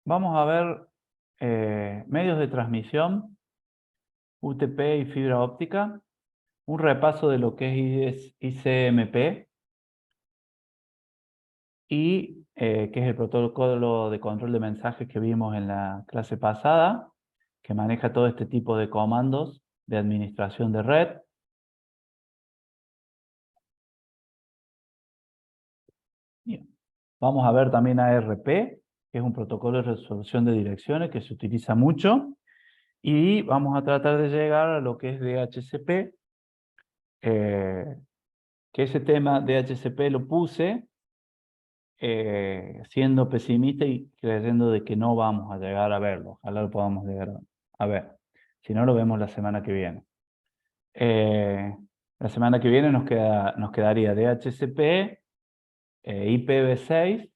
Vamos a ver medios de transmisión, UTP y fibra óptica, un repaso de lo que es ICMP y que es el protocolo de control de mensajes que vimos en la clase pasada, que maneja todo este tipo de comandos de administración de red. Bien. Vamos a ver también ARP, que es un protocolo de resolución de direcciones que se utiliza mucho. Y vamos a tratar de llegar a lo que es DHCP, que ese tema DHCP lo puse siendo pesimista y creyendo de que no vamos a llegar a verlo. Ojalá lo podamos llegar a ver. Si no, lo vemos la semana que viene. La semana que viene nos quedaría DHCP, IPv6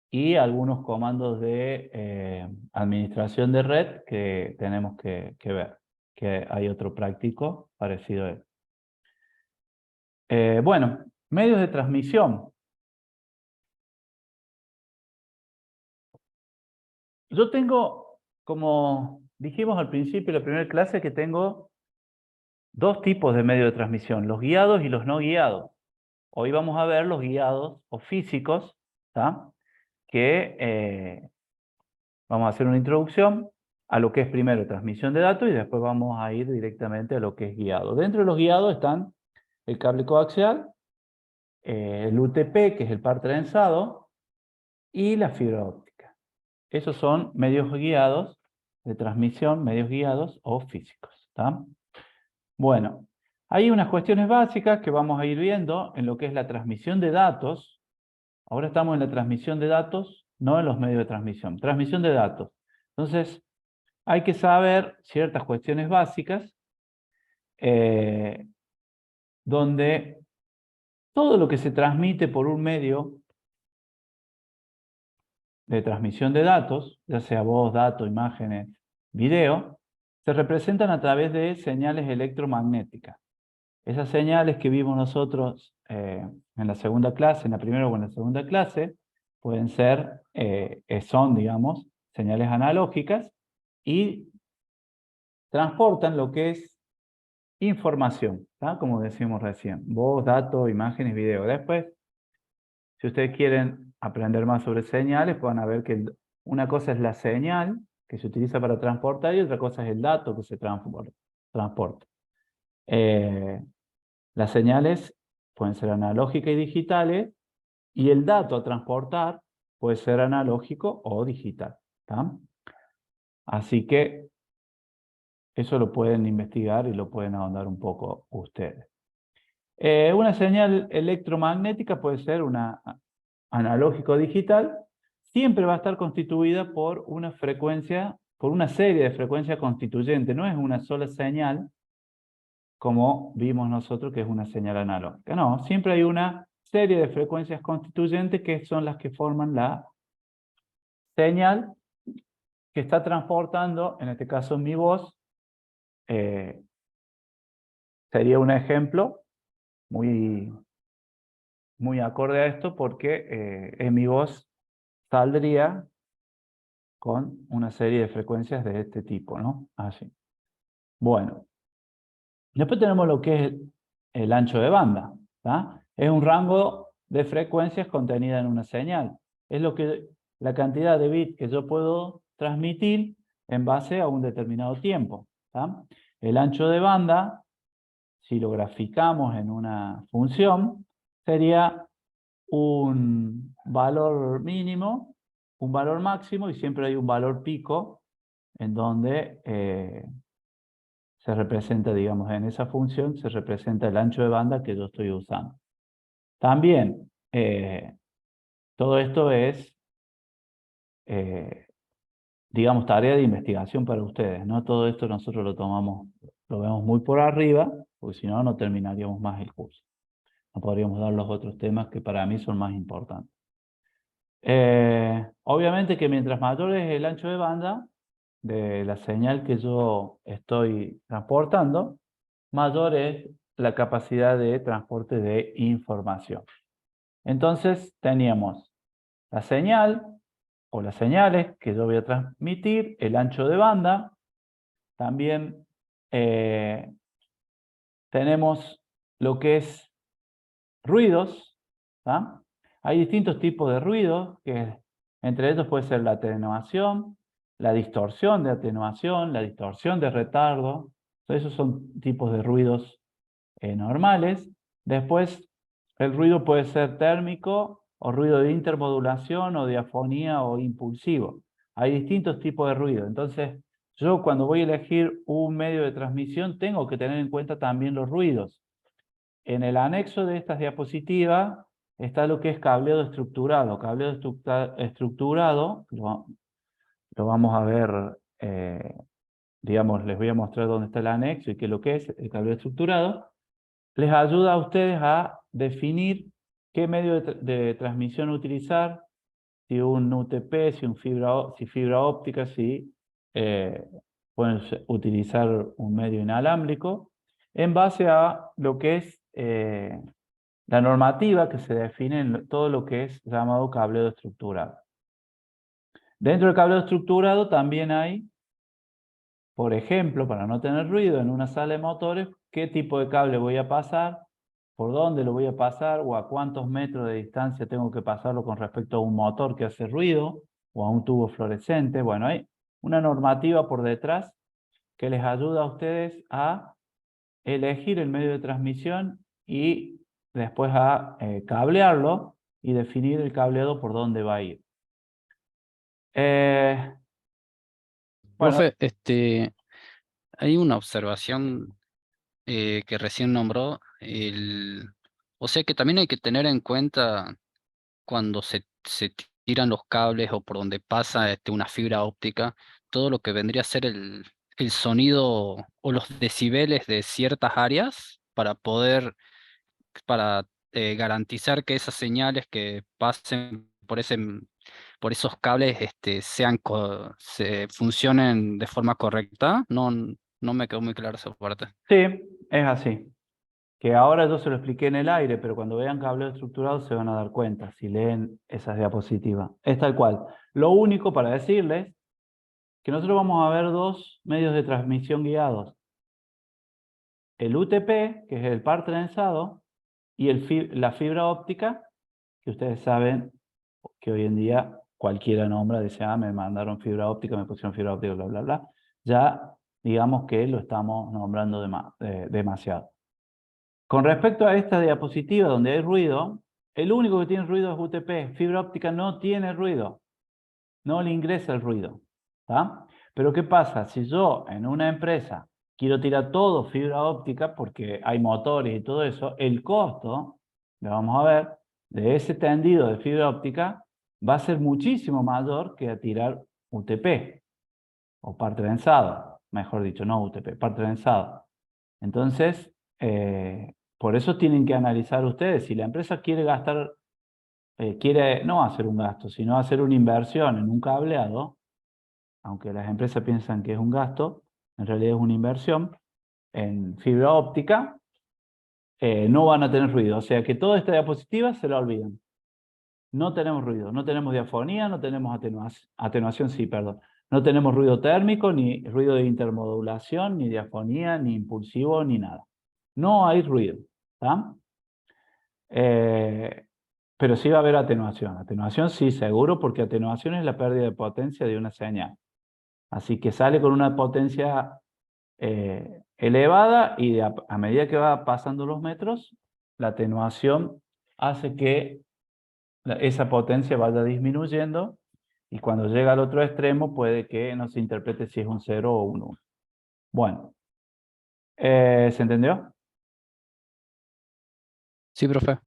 y algunos comandos de administración de red que tenemos que ver, que hay otro práctico parecido a él. Bueno, medios de transmisión. Yo tengo, como dijimos al principio de la primera clase, que tengo dos tipos de medios de transmisión, los guiados y los no guiados. Hoy vamos a ver los guiados o físicos, ¿tá? Que vamos a hacer una introducción a lo que es primero transmisión de datos y después vamos a ir directamente a lo que es guiado. Dentro de los guiados están el cable coaxial, el UTP, que es el par trenzado, y la fibra óptica. Esos son medios guiados de transmisión, medios guiados o físicos, ¿tá? Bueno, hay unas cuestiones básicas que vamos a ir viendo en lo que es la transmisión de datos. Ahora estamos en la transmisión de datos, no en los medios de transmisión. Transmisión de datos. Entonces, hay que saber ciertas cuestiones básicas donde todo lo que se transmite por un medio de transmisión de datos, ya sea voz, datos, imágenes, video, se representan a través de señales electromagnéticas. Esas señales que vimos nosotros en la segunda clase, en la primera o en la segunda clase, pueden ser, son, digamos, señales analógicas y transportan lo que es información, ¿tá? Como decimos recién, voz, datos, imágenes, video. Después, si ustedes quieren aprender más sobre señales, pueden ver que una cosa es la señal que se utiliza para transportar y otra cosa es el dato que se transporta. Las señales pueden ser analógicas y digitales y el dato a transportar puede ser analógico o digital, ¿tá? Así que eso lo pueden investigar y lo pueden ahondar un poco ustedes. Una señal electromagnética puede ser una analógico-digital, siempre va a estar constituida por una frecuencia, por una serie de frecuencias constituyentes. No es una sola señal, como vimos nosotros que es una señal analógica. No, siempre hay una serie de frecuencias constituyentes que son las que forman la señal que está transportando, en este caso mi voz, sería un ejemplo muy, muy acorde a esto porque en mi voz saldría con una serie de frecuencias de este tipo, ¿no? Así. Bueno, después tenemos lo que es el ancho de banda, ¿tá? Es un rango de frecuencias contenida en una señal. Es la cantidad de bits que yo puedo transmitir en base a un determinado tiempo, ¿tá? El ancho de banda, si lo graficamos en una función, sería un valor mínimo, un valor máximo y siempre hay un valor pico en donde se representa, digamos, en esa función se representa el ancho de banda que yo estoy usando. También, todo esto es, digamos, tarea de investigación para ustedes, ¿no? Todo esto nosotros lo vemos muy por arriba, porque si no, no terminaríamos más el curso. No podríamos dar los otros temas que para mí son más importantes. Obviamente que mientras mayor es el ancho de banda de la señal que yo estoy transportando, mayor es la capacidad de transporte de información. Entonces teníamos la señal, o las señales que yo voy a transmitir, el ancho de banda. También tenemos lo que es ruidos. ¿tá? Hay distintos tipos de ruidos, que entre ellos puede ser la atenuación, la distorsión de atenuación, la distorsión de retardo. Esos son tipos de ruidos normales. Después, el ruido puede ser térmico, o ruido de intermodulación, o diafonía, o impulsivo. Hay distintos tipos de ruido. Entonces, yo cuando voy a elegir un medio de transmisión, tengo que tener en cuenta también los ruidos. En el anexo de estas diapositivas está lo que es cableado estructurado. Cableado estructurado, lo vamos a ver, digamos, les voy a mostrar dónde está el anexo y qué es lo que es el cableado estructurado. Les ayuda a ustedes a definir qué medio de transmisión utilizar, si un UTP, si fibra óptica, si pueden utilizar un medio inalámbrico, en base a lo que es la normativa que se define en todo lo que es llamado cableado estructurado. Dentro del cableado estructurado también hay, por ejemplo, para no tener ruido en una sala de motores, qué tipo de cable voy a pasar, por dónde lo voy a pasar, o a cuántos metros de distancia tengo que pasarlo con respecto a un motor que hace ruido, o a un tubo fluorescente. Bueno, hay una normativa por detrás que les ayuda a ustedes a elegir el medio de transmisión y después a cablearlo y definir el cableado por dónde va a ir. Bueno, Profe, hay una observación que recién nombró, o sea que también hay que tener en cuenta cuando se tiran los cables o por donde pasa una fibra óptica, todo lo que vendría a ser el sonido o los decibeles de ciertas áreas para garantizar que esas señales que pasen por esos cables se funcionen de forma correcta. No, no me quedó muy clara esa parte. sí, es así. Que ahora yo se lo expliqué en el aire, pero cuando vean cableado estructurado se van a dar cuenta si leen esas diapositivas. Es tal cual. Lo único para decirles que nosotros vamos a ver dos medios de transmisión guiados. El UTP, que es el par trenzado, y la fibra óptica, que ustedes saben que hoy en día cualquiera nombra, dice, me mandaron fibra óptica, me pusieron fibra óptica, bla, bla, bla. Ya digamos que lo estamos nombrando demasiado. Con respecto a esta diapositiva donde hay ruido, el único que tiene ruido es UTP. Fibra óptica no tiene ruido, no le ingresa el ruido. ¿tá? Pero ¿qué pasa? Si yo en una empresa quiero tirar todo fibra óptica porque hay motores y todo eso, el costo, lo vamos a ver, de ese tendido de fibra óptica va a ser muchísimo mayor que a tirar UTP o par trenzado, mejor dicho, no UTP, par trenzado. Entonces, por eso tienen que analizar ustedes, si la empresa quiere gastar, quiere no hacer un gasto, sino hacer una inversión en un cableado, aunque las empresas piensan que es un gasto, en realidad es una inversión en fibra óptica, no van a tener ruido. O sea que toda esta diapositiva se la olvidan. No tenemos ruido, no tenemos diafonía, no tenemos atenuación, sí, perdón. No tenemos ruido térmico, ni ruido de intermodulación, ni diafonía, ni impulsivo, ni nada. No hay ruido. ¿tá? Pero sí va a haber atenuación. Atenuación sí, seguro, porque atenuación es la pérdida de potencia de una señal. Así que sale con una potencia elevada y a medida que va pasando los metros, la atenuación hace que esa potencia vaya disminuyendo y cuando llega al otro extremo puede que no se interprete si es un 0 o un 1. Bueno, ¿se entendió? Sí, profe.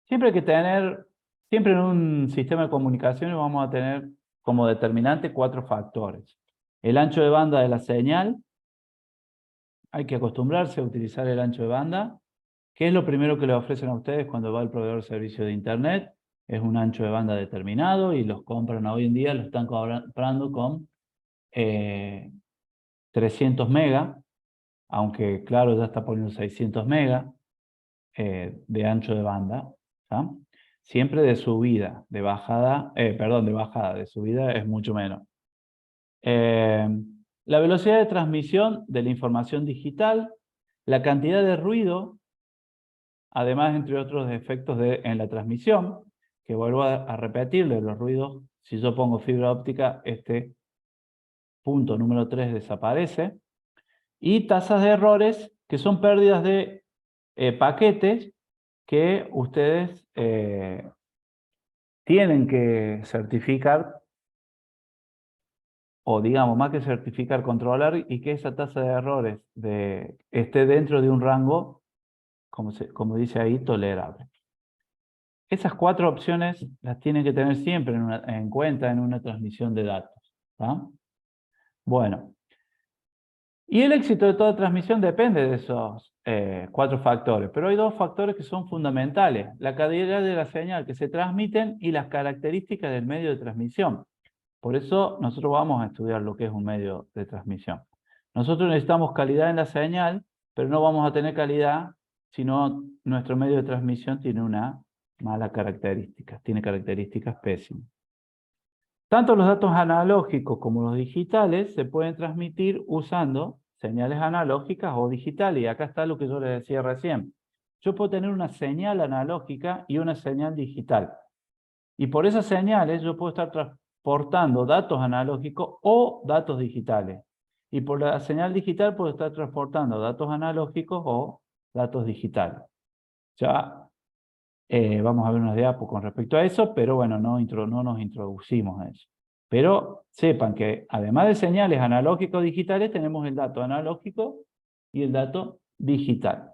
Siempre hay que tener, siempre en un sistema de comunicaciones vamos a tener como determinante 4 factores. El ancho de banda de la señal, hay que acostumbrarse a utilizar el ancho de banda, que es lo primero que le ofrecen a ustedes cuando va el proveedor de servicio de Internet. Es un ancho de banda determinado y los compran hoy en día, lo están comprando con 300 megas, aunque claro, ya está poniendo 600 megas de ancho de banda. ¿tá? siempre de subida, de bajada, de subida es mucho menos. La velocidad de transmisión de la información digital, la cantidad de ruido, además, entre otros efectos en la transmisión, que vuelvo a repetirle, los ruidos, si yo pongo fibra óptica, este punto número 3 desaparece, y tasas de errores, que son pérdidas de paquetes que ustedes tienen que certificar, o digamos, más que certificar, controlar, y que esa tasa de errores esté dentro de un rango, como dice ahí, tolerable. Esas 4 opciones las tienen que tener siempre en cuenta en una transmisión de datos. ¿Tá? Bueno, y el éxito de toda transmisión depende de esos 4 factores, pero hay 2 factores que son fundamentales: la calidad de la señal que se transmiten y las características del medio de transmisión. Por eso nosotros vamos a estudiar lo que es un medio de transmisión. Nosotros necesitamos calidad en la señal, pero no vamos a tener calidad si nuestro medio de transmisión tiene una mala característica, tiene características pésimas. Tanto los datos analógicos como los digitales se pueden transmitir usando señales analógicas o digitales. Y acá está lo que yo les decía recién. Yo puedo tener una señal analógica y una señal digital. Y por esas señales yo puedo estar transportando datos analógicos o datos digitales. Y por la señal digital puedo estar transportando datos analógicos o datos digitales. Ya vamos a ver unos diapos con respecto a eso, pero bueno, no nos introducimos a eso. Pero sepan que además de señales analógicos digitales, tenemos el dato analógico y el dato digital.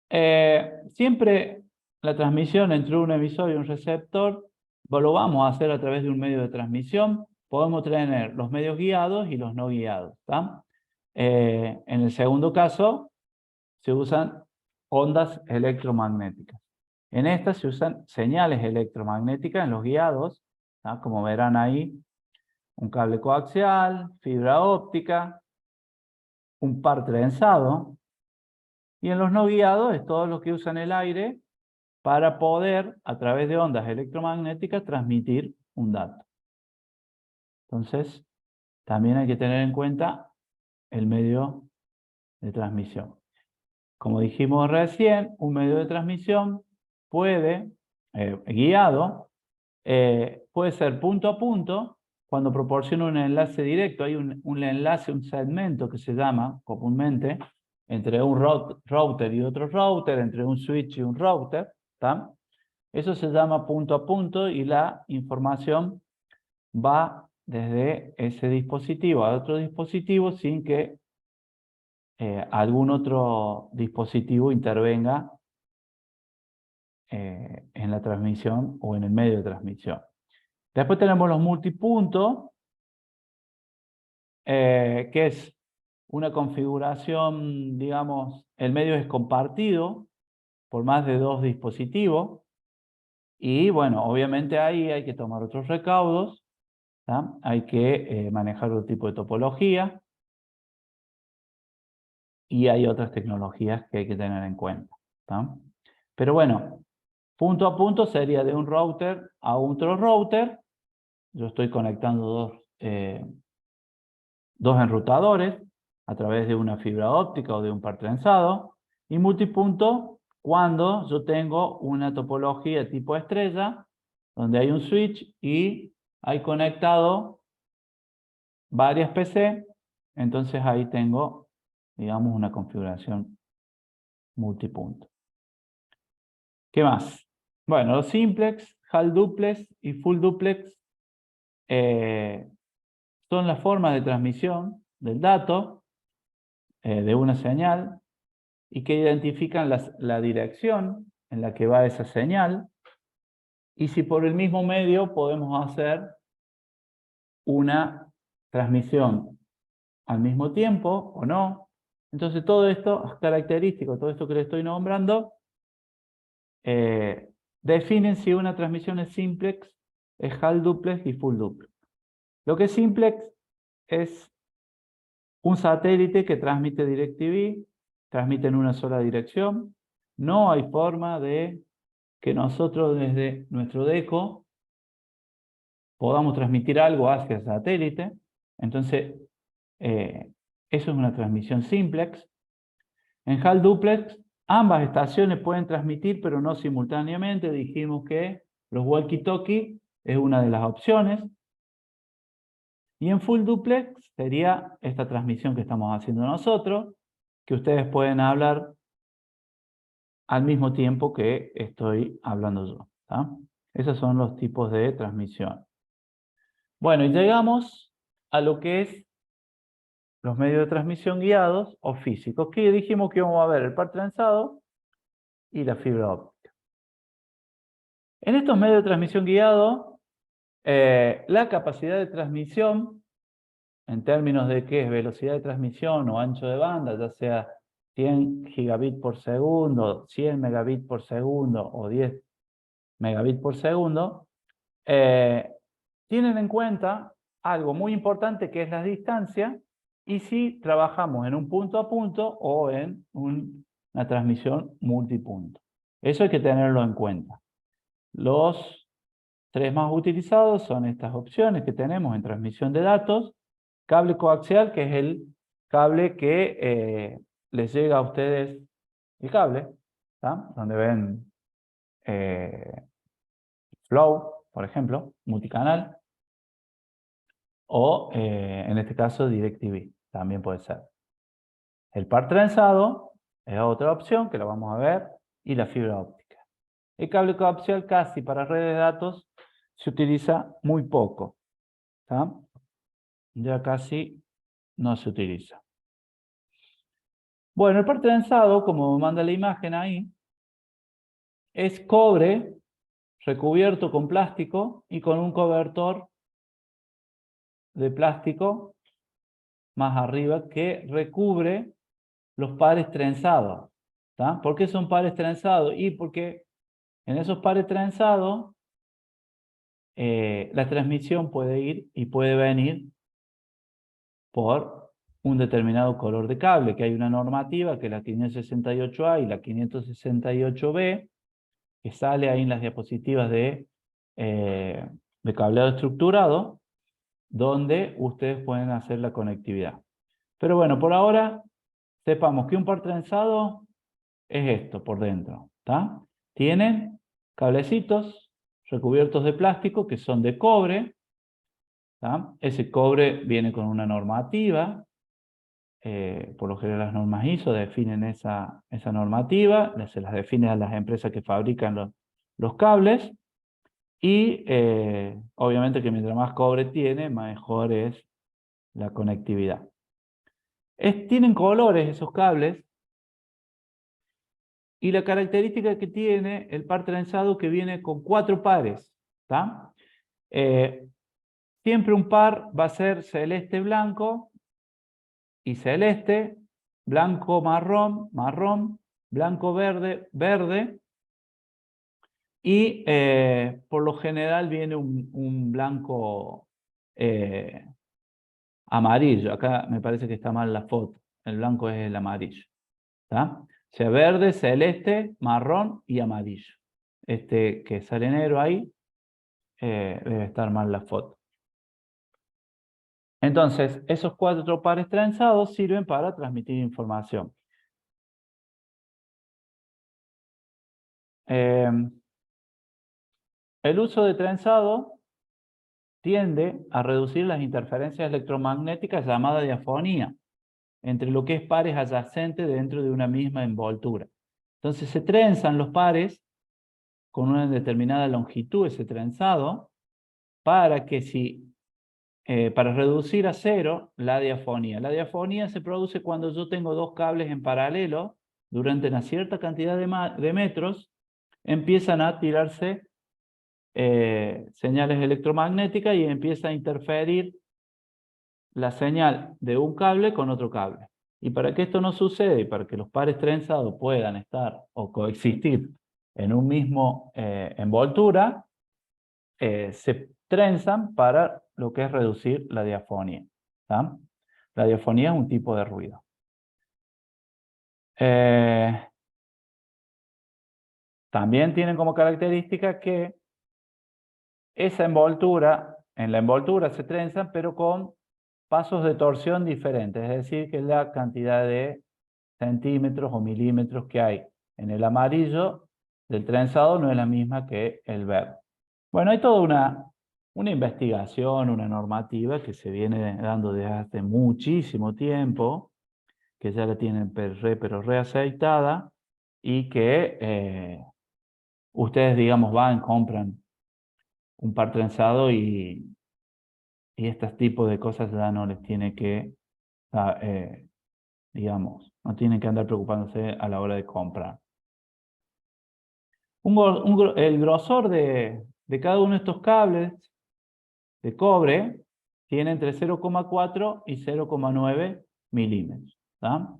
Siempre la transmisión entre un emisor y un receptor lo vamos a hacer a través de un medio de transmisión. Podemos tener los medios guiados y los no guiados. ¿Tá? En el segundo caso, se usan ondas electromagnéticas. En estas se usan señales electromagnéticas en los guiados, ¿tá? Como verán ahí, un cable coaxial, fibra óptica, un par trenzado. Y en los no guiados es todo lo que usan el aire para poder, a través de ondas electromagnéticas, transmitir un dato. Entonces, también hay que tener en cuenta el medio de transmisión. Como dijimos recién, un medio de transmisión guiado, puede ser punto a punto, cuando proporciona un enlace directo. Hay un enlace, un segmento que se llama comúnmente, entre un router y otro router, entre un switch y un router. ¿Tá? Eso se llama punto a punto y la información va desde ese dispositivo a otro dispositivo sin que algún otro dispositivo intervenga en la transmisión o en el medio de transmisión. Después tenemos los multipuntos, que es una configuración, digamos, el medio es compartido por más de 2 dispositivos. Y bueno, obviamente ahí hay que tomar otros recaudos, ¿tá? Hay que manejar otro tipo de topología. Y hay otras tecnologías que hay que tener en cuenta. ¿Tá? Pero bueno, punto a punto sería de un router a otro router. Yo estoy conectando dos enrutadores a través de una fibra óptica o de un par trenzado. Y multipunto cuando yo tengo una topología tipo estrella, donde hay un switch y hay conectado varias PC. Entonces ahí tengo, digamos, una configuración multipunto. ¿Qué más? Bueno, los simplex, half duplex y full duplex son las formas de transmisión del dato de una señal y que identifican la dirección en la que va esa señal y si por el mismo medio podemos hacer una transmisión al mismo tiempo o no. Entonces todo esto es característico, todo esto que le estoy nombrando, definen si una transmisión es simplex, es half duplex y full duplex. Lo que es simplex es un satélite que transmite DirecTV, transmite en una sola dirección. No hay forma de que nosotros desde nuestro deco podamos transmitir algo hacia el satélite. Entonces, eso es una transmisión simplex. En HAL duplex, ambas estaciones pueden transmitir, pero no simultáneamente. Dijimos que los walkie-talkie es una de las opciones. Y en full duplex sería esta transmisión que estamos haciendo nosotros, que ustedes pueden hablar al mismo tiempo que estoy hablando yo. ¿Tá? Esos son los tipos de transmisión. Bueno, y llegamos a lo que es los medios de transmisión guiados o físicos, que dijimos que íbamos a ver el par trenzado y la fibra óptica. En estos medios de transmisión guiados, la capacidad de transmisión, en términos de qué es velocidad de transmisión o ancho de banda, ya sea 100 gigabits por segundo, 100 megabits por segundo o 10 megabits por segundo, tienen en cuenta algo muy importante que es la distancia y si trabajamos en un punto a punto o en una transmisión multipunto. Eso hay que tenerlo en cuenta. Los tres más utilizados son estas opciones que tenemos en transmisión de datos. Cable coaxial, que es el cable que les llega a ustedes el cable, ¿tá? Donde ven Flow, por ejemplo, multicanal, o en este caso DirecTV, también puede ser. El par trenzado es otra opción que la vamos a ver, y la fibra óptica. El cable coaxial casi para redes de datos se utiliza muy poco, ¿tá? Ya casi no se utiliza. Bueno, el par trenzado, como manda la imagen ahí, es cobre recubierto con plástico y con un cobertor de plástico más arriba que recubre los pares trenzados. ¿Tá? ¿Por qué son pares trenzados? Y porque en esos pares trenzados la transmisión puede ir y puede venir por un determinado color de cable, que hay una normativa que es la 568A y la 568B, que sale ahí en las diapositivas de cableado estructurado, donde ustedes pueden hacer la conectividad. Pero bueno, por ahora sepamos que un par trenzado es esto por dentro. ¿Tá? Tiene cablecitos recubiertos de plástico que son de cobre. ¿Tá? Ese cobre viene con una normativa. Por lo general las normas ISO definen esa normativa, se las definen a las empresas que fabrican los cables. Y obviamente que mientras más cobre tiene, mejor es la conectividad. Tienen colores esos cables. Y la característica que tiene el par trenzado que viene con 4 pares. ¿Tá? Siempre un par va a ser celeste-blanco y celeste, blanco-marrón, marrón, blanco-verde, verde. Y por lo general viene un blanco amarillo. Acá me parece que está mal la foto. El blanco es el amarillo. ¿Tá? O sea, verde, celeste, marrón y amarillo. Este que sale negro ahí, debe estar mal la foto. Entonces, esos 4 pares trenzados sirven para transmitir información. El uso de trenzado tiende a reducir las interferencias electromagnéticas llamadas diafonía entre lo que es pares adyacentes dentro de una misma envoltura. Entonces se trenzan los pares con una determinada longitud, ese trenzado, para que para reducir a cero la diafonía. La diafonía se produce cuando yo tengo 2 cables en paralelo durante una cierta cantidad de metros, empiezan a tirarse señales electromagnéticas y empieza a interferir la señal de un cable con otro cable. Y para que esto no suceda y para que los pares trenzados puedan estar o coexistir en un mismo envoltura, se trenzan para lo que es reducir la diafonía. ¿Tá? La diafonía es un tipo de ruido. también tienen como característica que esa envoltura, en la envoltura se trenzan, pero con pasos de torsión diferentes, es decir, que la cantidad de centímetros o milímetros que hay en el amarillo del trenzado no es la misma que el verde. Bueno, hay toda una investigación, una normativa que se viene dando desde hace muchísimo tiempo, que ya la tienen pero reaceitada, y que ustedes, digamos, van, compran un par trenzado y estos tipos de cosas ya no les tiene que, digamos, no tienen que andar preocupándose a la hora de comprar. El grosor de cada uno de estos cables de cobre tiene entre 0,4 y 0,9 milímetros. ¿Tá?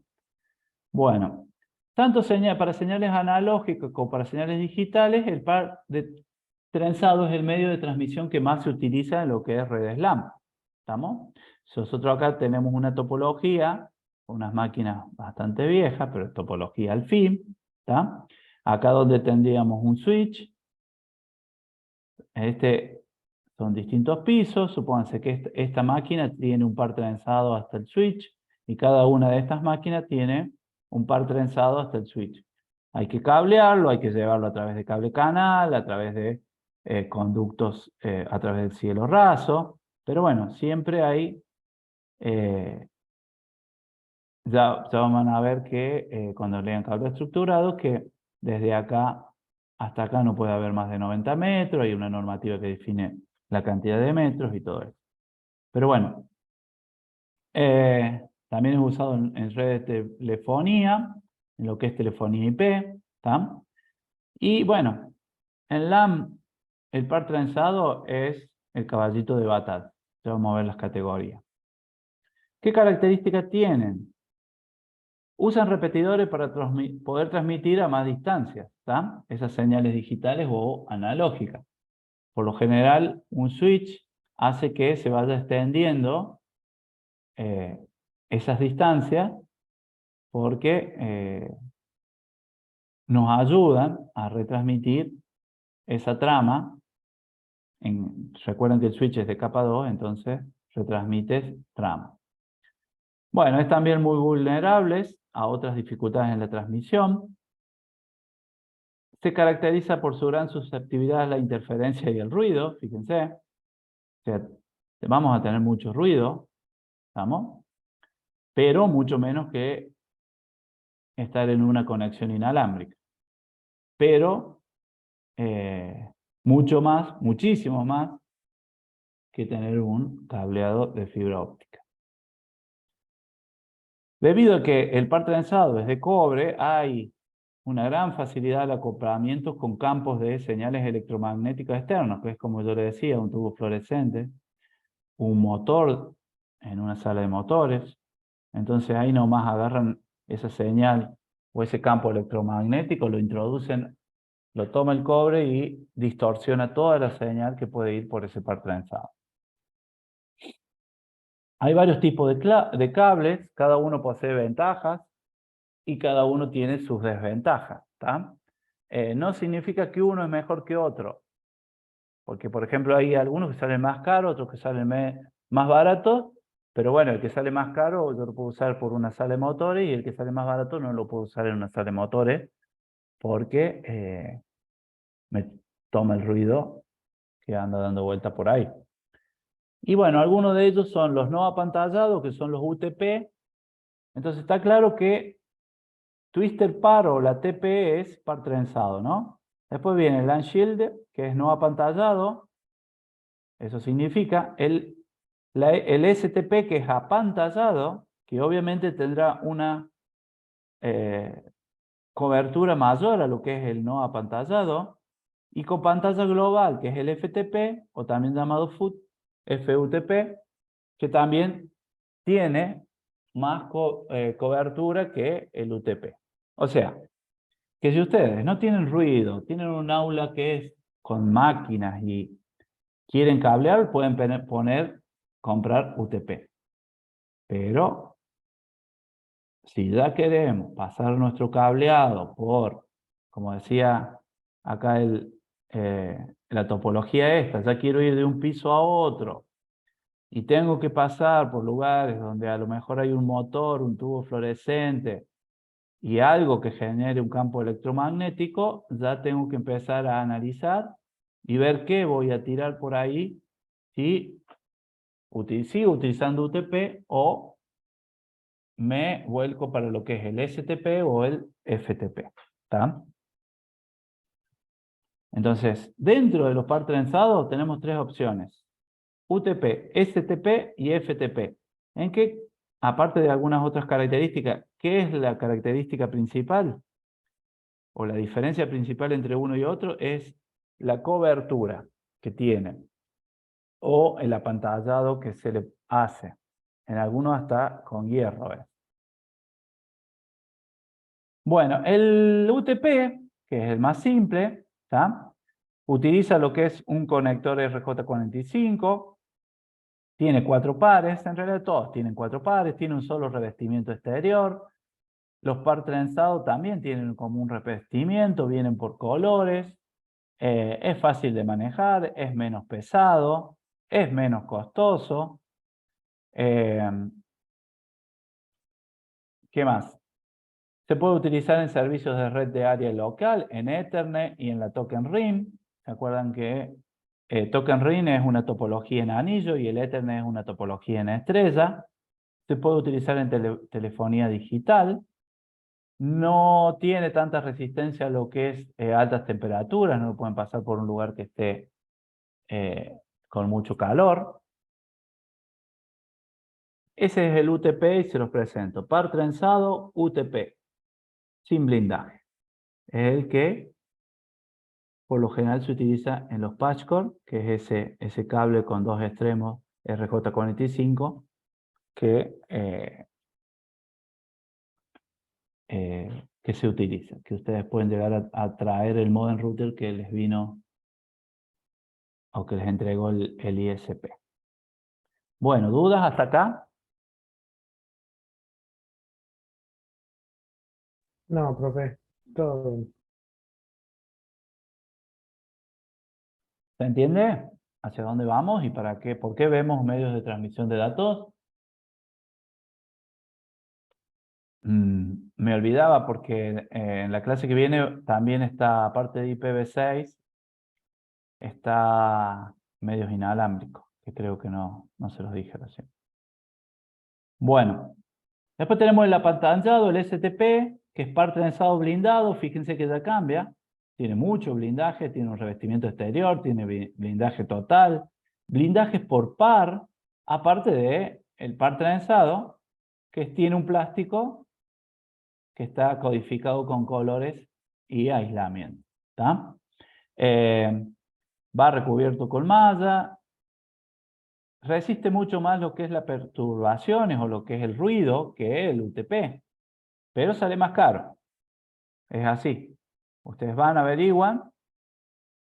Bueno, tanto para señales analógicas como para señales digitales, el par de trenzado es el medio de transmisión que más se utiliza en lo que es redes LAN. ¿Estamos? Nosotros acá tenemos una topología, unas máquinas bastante viejas, pero topología al fin. ¿Tá? Acá donde tendríamos un switch, son distintos pisos, supónganse que esta máquina tiene un par trenzado hasta el switch, y cada una de estas máquinas tiene un par trenzado hasta el switch. Hay que cablearlo, hay que llevarlo a través de cable canal, a través de conductos, a través del cielo raso, pero bueno, siempre hay, ya van a ver que cuando lean cable estructurado, que desde acá hasta acá no puede haber más de 90 metros, hay una normativa que define la cantidad de metros y todo eso. Pero bueno, también es usado en redes de telefonía, en lo que es telefonía IP, ¿tá? Y bueno, en LAN el par trenzado es el caballito de batalla. Ya vamos a ver las categorías. ¿Qué características tienen? Usan repetidores para poder transmitir a más distancias, ¿tá? Esas señales digitales o analógicas. Por lo general, un switch hace que se vaya extendiendo esas distancias porque nos ayudan a retransmitir esa trama. Recuerden que el switch es de capa 2, entonces retransmites trama. Bueno, es también muy vulnerables a otras dificultades en la transmisión. Se caracteriza por su gran susceptibilidad a la interferencia y el ruido, fíjense. O sea, vamos a tener mucho ruido, ¿estamos? Pero mucho menos que estar en una conexión inalámbrica. Pero mucho más, muchísimo más, que tener un cableado de fibra óptica. Debido a que el par trenzado es de cobre, hay una gran facilidad al acoplamiento con campos de señales electromagnéticas externos, que es como yo le decía, un tubo fluorescente, un motor en una sala de motores. Entonces ahí nomás agarran esa señal o ese campo electromagnético, lo introducen, lo toma el cobre y distorsiona toda la señal que puede ir por ese par trenzado. Hay varios tipos de cables, cada uno posee ventajas y cada uno tiene sus desventajas. ¿Tá? No significa que uno es mejor que otro, porque por ejemplo hay algunos que salen más caros, otros que salen más baratos, pero bueno, el que sale más caro yo lo puedo usar por una sala de motores y el que sale más barato no lo puedo usar en una sala de motores porque me toma el ruido que anda dando vuelta por ahí. Y bueno, algunos de ellos son los no apantallados, que son los UTP. Entonces está claro que Twister par o la TP es par trenzado, ¿no? Después viene el LAN Shield, que es no apantallado. Eso significa el STP, que es apantallado, que obviamente tendrá una cobertura mayor a lo que es el no apantallado. Y con pantalla global, que es el FTP, o también llamado FUTP, que también tiene más cobertura que el UTP. O sea, que si ustedes no tienen ruido, tienen un aula que es con máquinas y quieren cablear, pueden comprar UTP. Pero si ya queremos pasar nuestro cableado por, como decía acá la topología esta, ya quiero ir de un piso a otro, y tengo que pasar por lugares donde a lo mejor hay un motor, un tubo fluorescente, y algo que genere un campo electromagnético, ya tengo que empezar a analizar y ver qué voy a tirar por ahí, si sigo utilizando UTP o me vuelco para lo que es el STP o el FTP. ¿Está? Entonces, dentro de los par trenzados tenemos tres opciones: UTP, STP y FTP. ¿En qué, aparte de algunas otras características, qué es la característica principal o la diferencia principal entre uno y otro? Es la cobertura que tienen o el apantallado que se le hace. En algunos hasta con hierro. Bueno, el UTP, que es el más simple, ¿tá? Utiliza lo que es un conector RJ45, tiene 4 pares, en realidad todos tienen 4 pares, tiene un solo revestimiento exterior. Los par trenzados también tienen como un revestimiento, vienen por colores, es fácil de manejar, es menos pesado, es menos costoso. ¿Qué más? Se puede utilizar en servicios de red de área local, en Ethernet y en la Token Ring. ¿Se acuerdan que Token Ring es una topología en anillo y el Ethernet es una topología en estrella? Se puede utilizar en telefonía digital. No tiene tanta resistencia a lo que es altas temperaturas, no pueden pasar por un lugar que esté con mucho calor. Ese es el UTP y se los presento. Par trenzado, UTP, sin blindaje. Es el que por lo general se utiliza en los patchcore, que es ese cable con dos extremos RJ45 que se utiliza, que ustedes pueden llegar a traer el modem router que les vino o que les entregó el ISP. Bueno, ¿dudas hasta acá? No, profe, todo bien. ¿Se entiende hacia dónde vamos y para qué? ¿Por qué vemos medios de transmisión de datos? Me olvidaba porque en la clase que viene también está, aparte de IPv6, está medios inalámbricos, que creo que no se los dije recién. Bueno, después tenemos el apantallado, el STP, que es par trenzado blindado. Fíjense que ya cambia. Tiene mucho blindaje, tiene un revestimiento exterior, tiene blindaje total, blindajes por par, aparte de el par trenzado, que tiene un plástico que está codificado con colores y aislamiento. ¿Está? Va recubierto con malla, resiste mucho más lo que es las perturbaciones o lo que es el ruido que el UTP, pero sale más caro. Es así. Ustedes van, averiguan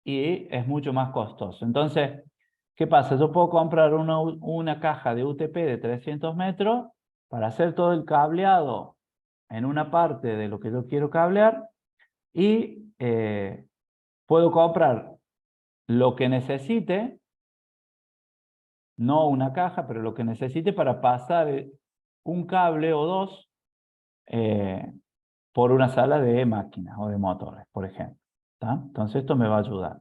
y es mucho más costoso. Entonces, ¿qué pasa? Yo puedo comprar una caja de UTP de 300 metros para hacer todo el cableado en una parte de lo que yo quiero cablear y puedo comprar lo que necesite, no una caja, pero lo que necesite para pasar un cable o dos por una sala de máquinas o de motores, por ejemplo. ¿Tá? Entonces esto me va a ayudar.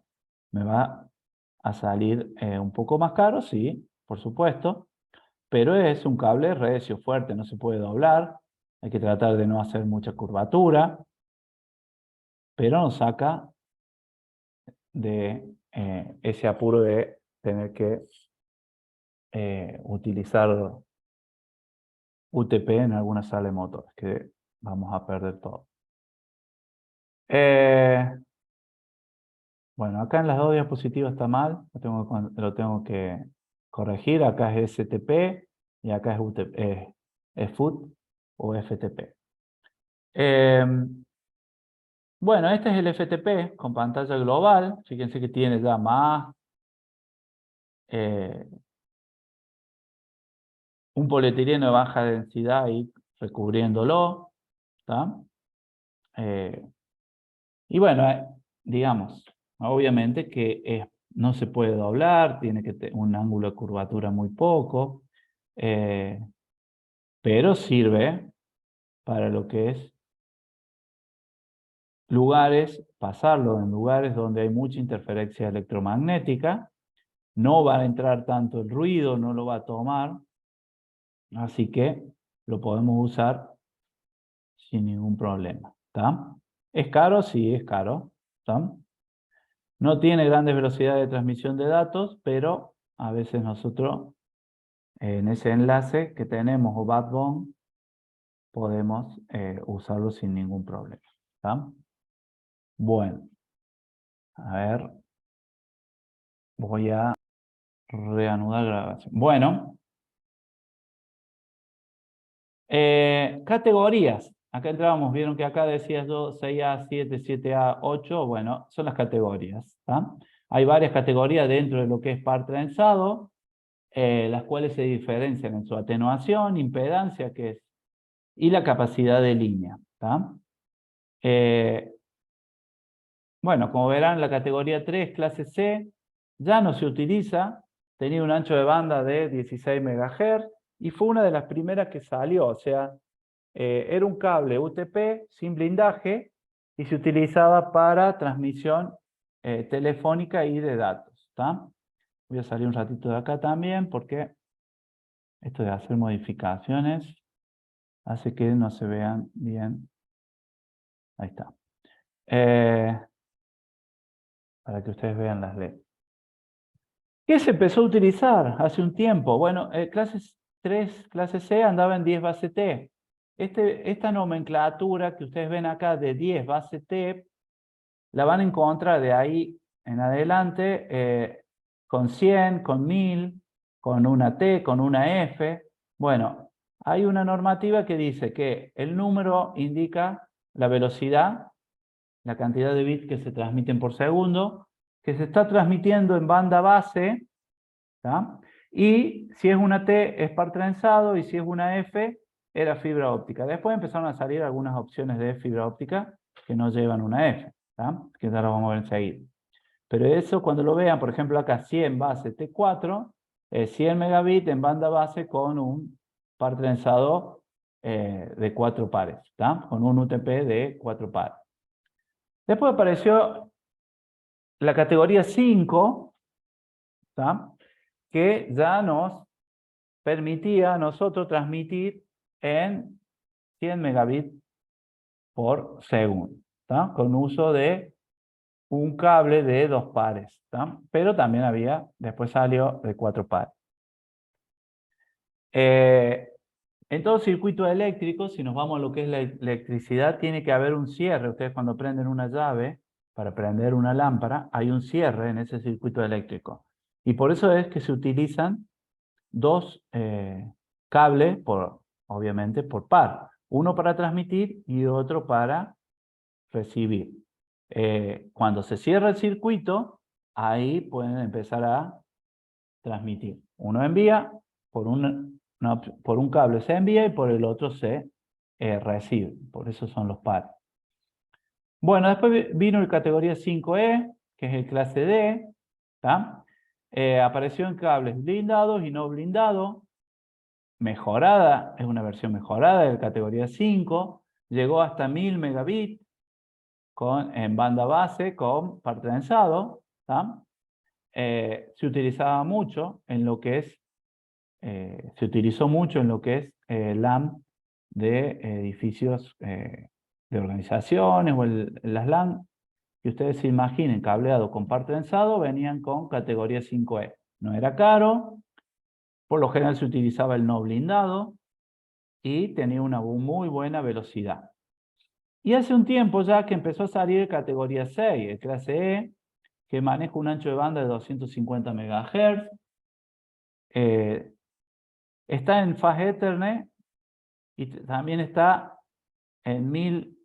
Me va a salir un poco más caro, sí, por supuesto, pero es un cable recio, fuerte, no se puede doblar, hay que tratar de no hacer mucha curvatura, pero nos saca de ese apuro de tener que utilizar UTP en alguna sala de motores, que vamos a perder todo. Bueno, acá en las dos diapositivas está mal, lo tengo que corregir. Acá es STP y acá es UTP, es FUT o FTP. Bueno, este es el FTP con pantalla global. Fíjense que tiene ya más un polietileno de baja densidad ahí recubriéndolo. ¿Tá? Y bueno, digamos, obviamente que no se puede doblar, tiene que tener un ángulo de curvatura muy poco, pero sirve para lo que es lugares, pasarlo en lugares donde hay mucha interferencia electromagnética, no va a entrar tanto el ruido, no lo va a tomar, así que lo podemos usar sin ningún problema. ¿Está? ¿Es caro? Sí, es caro. ¿Está? No tiene grandes velocidades de transmisión de datos, pero a veces nosotros en ese enlace que tenemos o backbone podemos usarlo sin ningún problema. ¿Está? Bueno, a ver, voy a reanudar grabación. Bueno, categorías. Acá entrábamos, vieron que acá decías 6A, 7, 7A, 8. Bueno, son las categorías. ¿Está? Hay varias categorías dentro de lo que es par trenzado, las cuales se diferencian en su atenuación, impedancia, y la capacidad de línea. ¿Está? Bueno, como verán, la categoría 3, clase C, ya no se utiliza, tenía un ancho de banda de 16 MHz y fue una de las primeras que salió, o sea, era un cable UTP sin blindaje y se utilizaba para transmisión telefónica y de datos. ¿Está? Voy a salir un ratito de acá también porque esto de hacer modificaciones hace que no se vean bien. Ahí está. Para que ustedes vean las letras. ¿Qué se empezó a utilizar hace un tiempo? Bueno, clase 3, clase C andaba en 10 base T. Esta nomenclatura que ustedes ven acá de 10 base T, la van a encontrar de ahí en adelante con 100, con 1000, con una T, con una F. Bueno, hay una normativa que dice que el número indica la velocidad, la cantidad de bits que se transmiten por segundo, que se está transmitiendo en banda base, ¿tá? Y si es una T es par trenzado y si es una F era fibra óptica. Después empezaron a salir algunas opciones de fibra óptica que no llevan una F, ¿tá? Que ya lo vamos a ver enseguida. Pero eso cuando lo vean, por ejemplo acá 100 base T4, 100 megabits en banda base con un par trenzado de 4 pares, ¿tá? Con un UTP de 4 pares. Después apareció la categoría 5, ¿tá? Que ya nos permitía a nosotros transmitir en 100 megabits por segundo, ¿tá? Con uso de un cable de 2 pares, ¿tá? Pero también después salió de 4 pares. En todo circuito eléctrico, si nos vamos a lo que es la electricidad, tiene que haber un cierre. Ustedes cuando prenden una llave para prender una lámpara, hay un cierre en ese circuito eléctrico. Y por eso es que se utilizan dos cables, obviamente, por par. Uno para transmitir y otro para recibir. Cuando se cierra el circuito, ahí pueden empezar a transmitir. Uno envía, por un cable se envía y por el otro se recibe. Por eso son los pares. Bueno, después vino el categoría 5E, que es el clase D. ¿Tá? Apareció en cables blindados y no blindados. Mejorada, es una versión mejorada de categoría 5. Llegó hasta 1000 megabits en banda base con par trenzado. ¿Tá? Se utilizaba mucho en lo que es se utilizó mucho en lo que es LAN de edificios de organizaciones o las LAN que ustedes se imaginen cableado con par trenzado venían con categoría 5E. No era caro, por lo general se utilizaba el no blindado y tenía una muy buena velocidad. Y hace un tiempo ya que empezó a salir categoría 6, el clase E, que maneja un ancho de banda de 250 MHz. Está en Fast Ethernet y también está en 1000,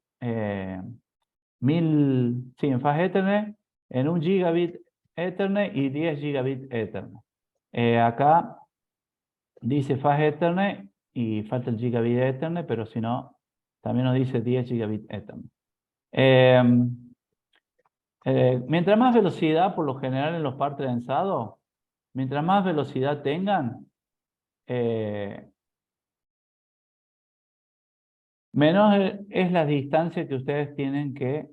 sí, en Fast Ethernet, en 1 gigabit Ethernet y 10 gigabit Ethernet. Acá dice Fast Ethernet y falta el gigabit Ethernet, pero si no, también nos dice 10 gigabit Ethernet. Mientras más velocidad, por lo general en los par trenzados, mientras más velocidad tengan, menor es la distancia que ustedes tienen que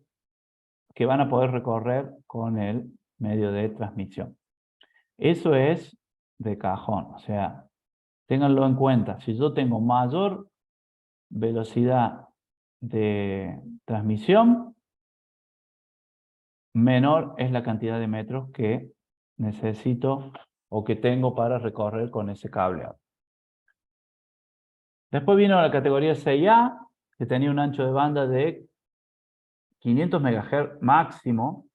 van a poder recorrer con el medio de transmisión. Eso es de cajón, o sea, ténganlo en cuenta. Si yo tengo mayor velocidad de transmisión, menor es la cantidad de metros que necesito o que tengo para recorrer con ese cableado. Después vino la categoría 6A, que tenía un ancho de banda de 500 MHz máximo.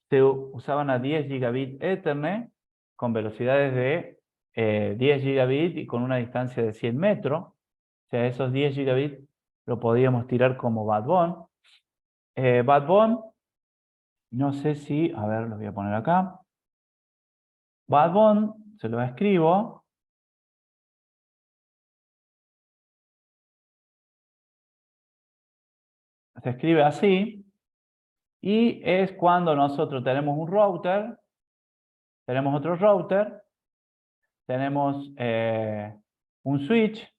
Se usaban a 10 gigabit Ethernet con velocidades de 10 gigabit y con una distancia de 100 metros. O sea, esos 10 gigabit lo podíamos tirar como backbone. Backbone, no sé si, a ver, lo voy a poner acá. Backbone, se lo escribo. Se escribe así. Y es cuando nosotros tenemos un router, tenemos otro router, tenemos un switch,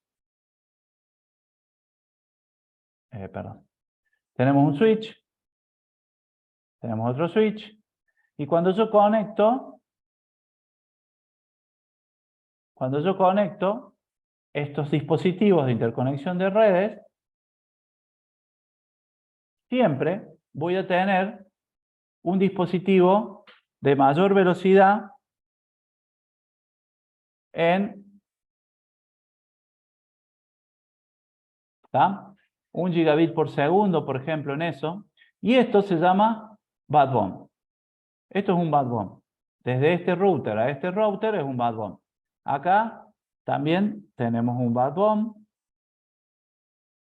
perdón, tenemos un switch, tenemos otro switch, y cuando yo conecto estos dispositivos de interconexión de redes, siempre voy a tener un dispositivo de mayor velocidad en 1 gigabit por segundo, por ejemplo, en eso, y esto se llama backbone. Esto es un backbone. Desde este router a este router es un backbone. Acá también tenemos un backbone,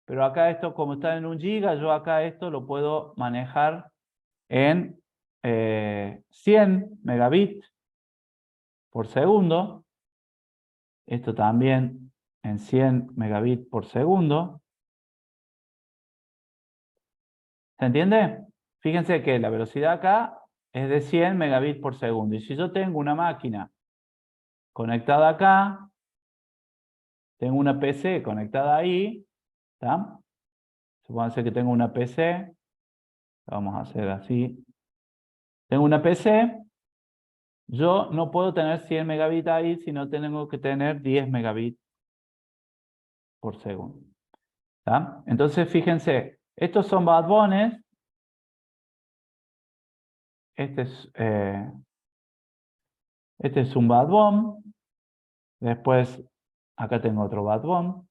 pero acá esto, como está en 1 giga, yo acá esto lo puedo manejar en 100 megabits por segundo. Esto también en 100 megabits por segundo. ¿Se entiende? Fíjense que la velocidad acá es de 100 megabits por segundo. Y si yo tengo una máquina conectada acá, tengo una PC conectada ahí, ¿está? Supónganse que tengo una PC, vamos a hacer así. Tengo una PC, yo no puedo tener 100 megabits ahí, sino tengo que tener 10 megabits por segundo. ¿Está? Entonces, fíjense, estos son backbones. Este es un backbone. Después, acá tengo otro backbone.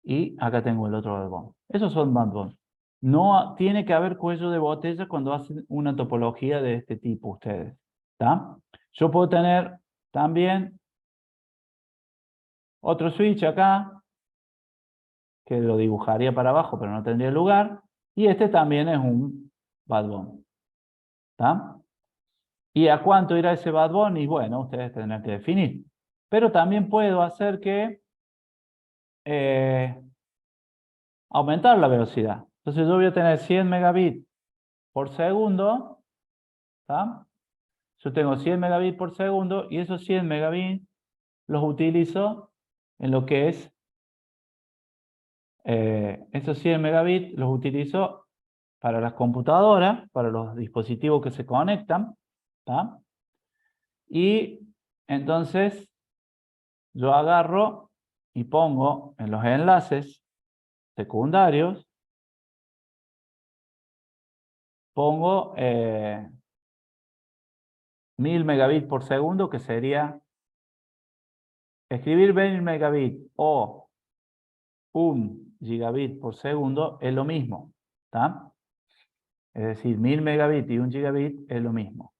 Y acá tengo el otro backbone. Esos son backbones. No tiene que haber cuello de botella cuando hacen una topología de este tipo ustedes. ¿Está? Yo puedo tener también otro switch acá, que lo dibujaría para abajo, pero no tendría lugar. Y este también es un backbone. ¿Está? ¿Y a cuánto irá ese backbone? Y bueno, ustedes tendrán que definir. Pero también puedo hacer que aumentar la velocidad. Entonces yo voy a tener 100 megabits por segundo. ¿Está? Yo tengo 100 megabits por segundo y esos 100 megabits los utilizo en lo que es, esos 100 megabits los utilizo para las computadoras, para los dispositivos que se conectan, ¿tá? Y entonces yo agarro y pongo en los enlaces secundarios, pongo 1000 megabits por segundo, que sería escribir 20 megabits o 1 gigabit por segundo es lo mismo, ¿está? Es decir, 1000 megabits y 1 gigabit es lo mismo.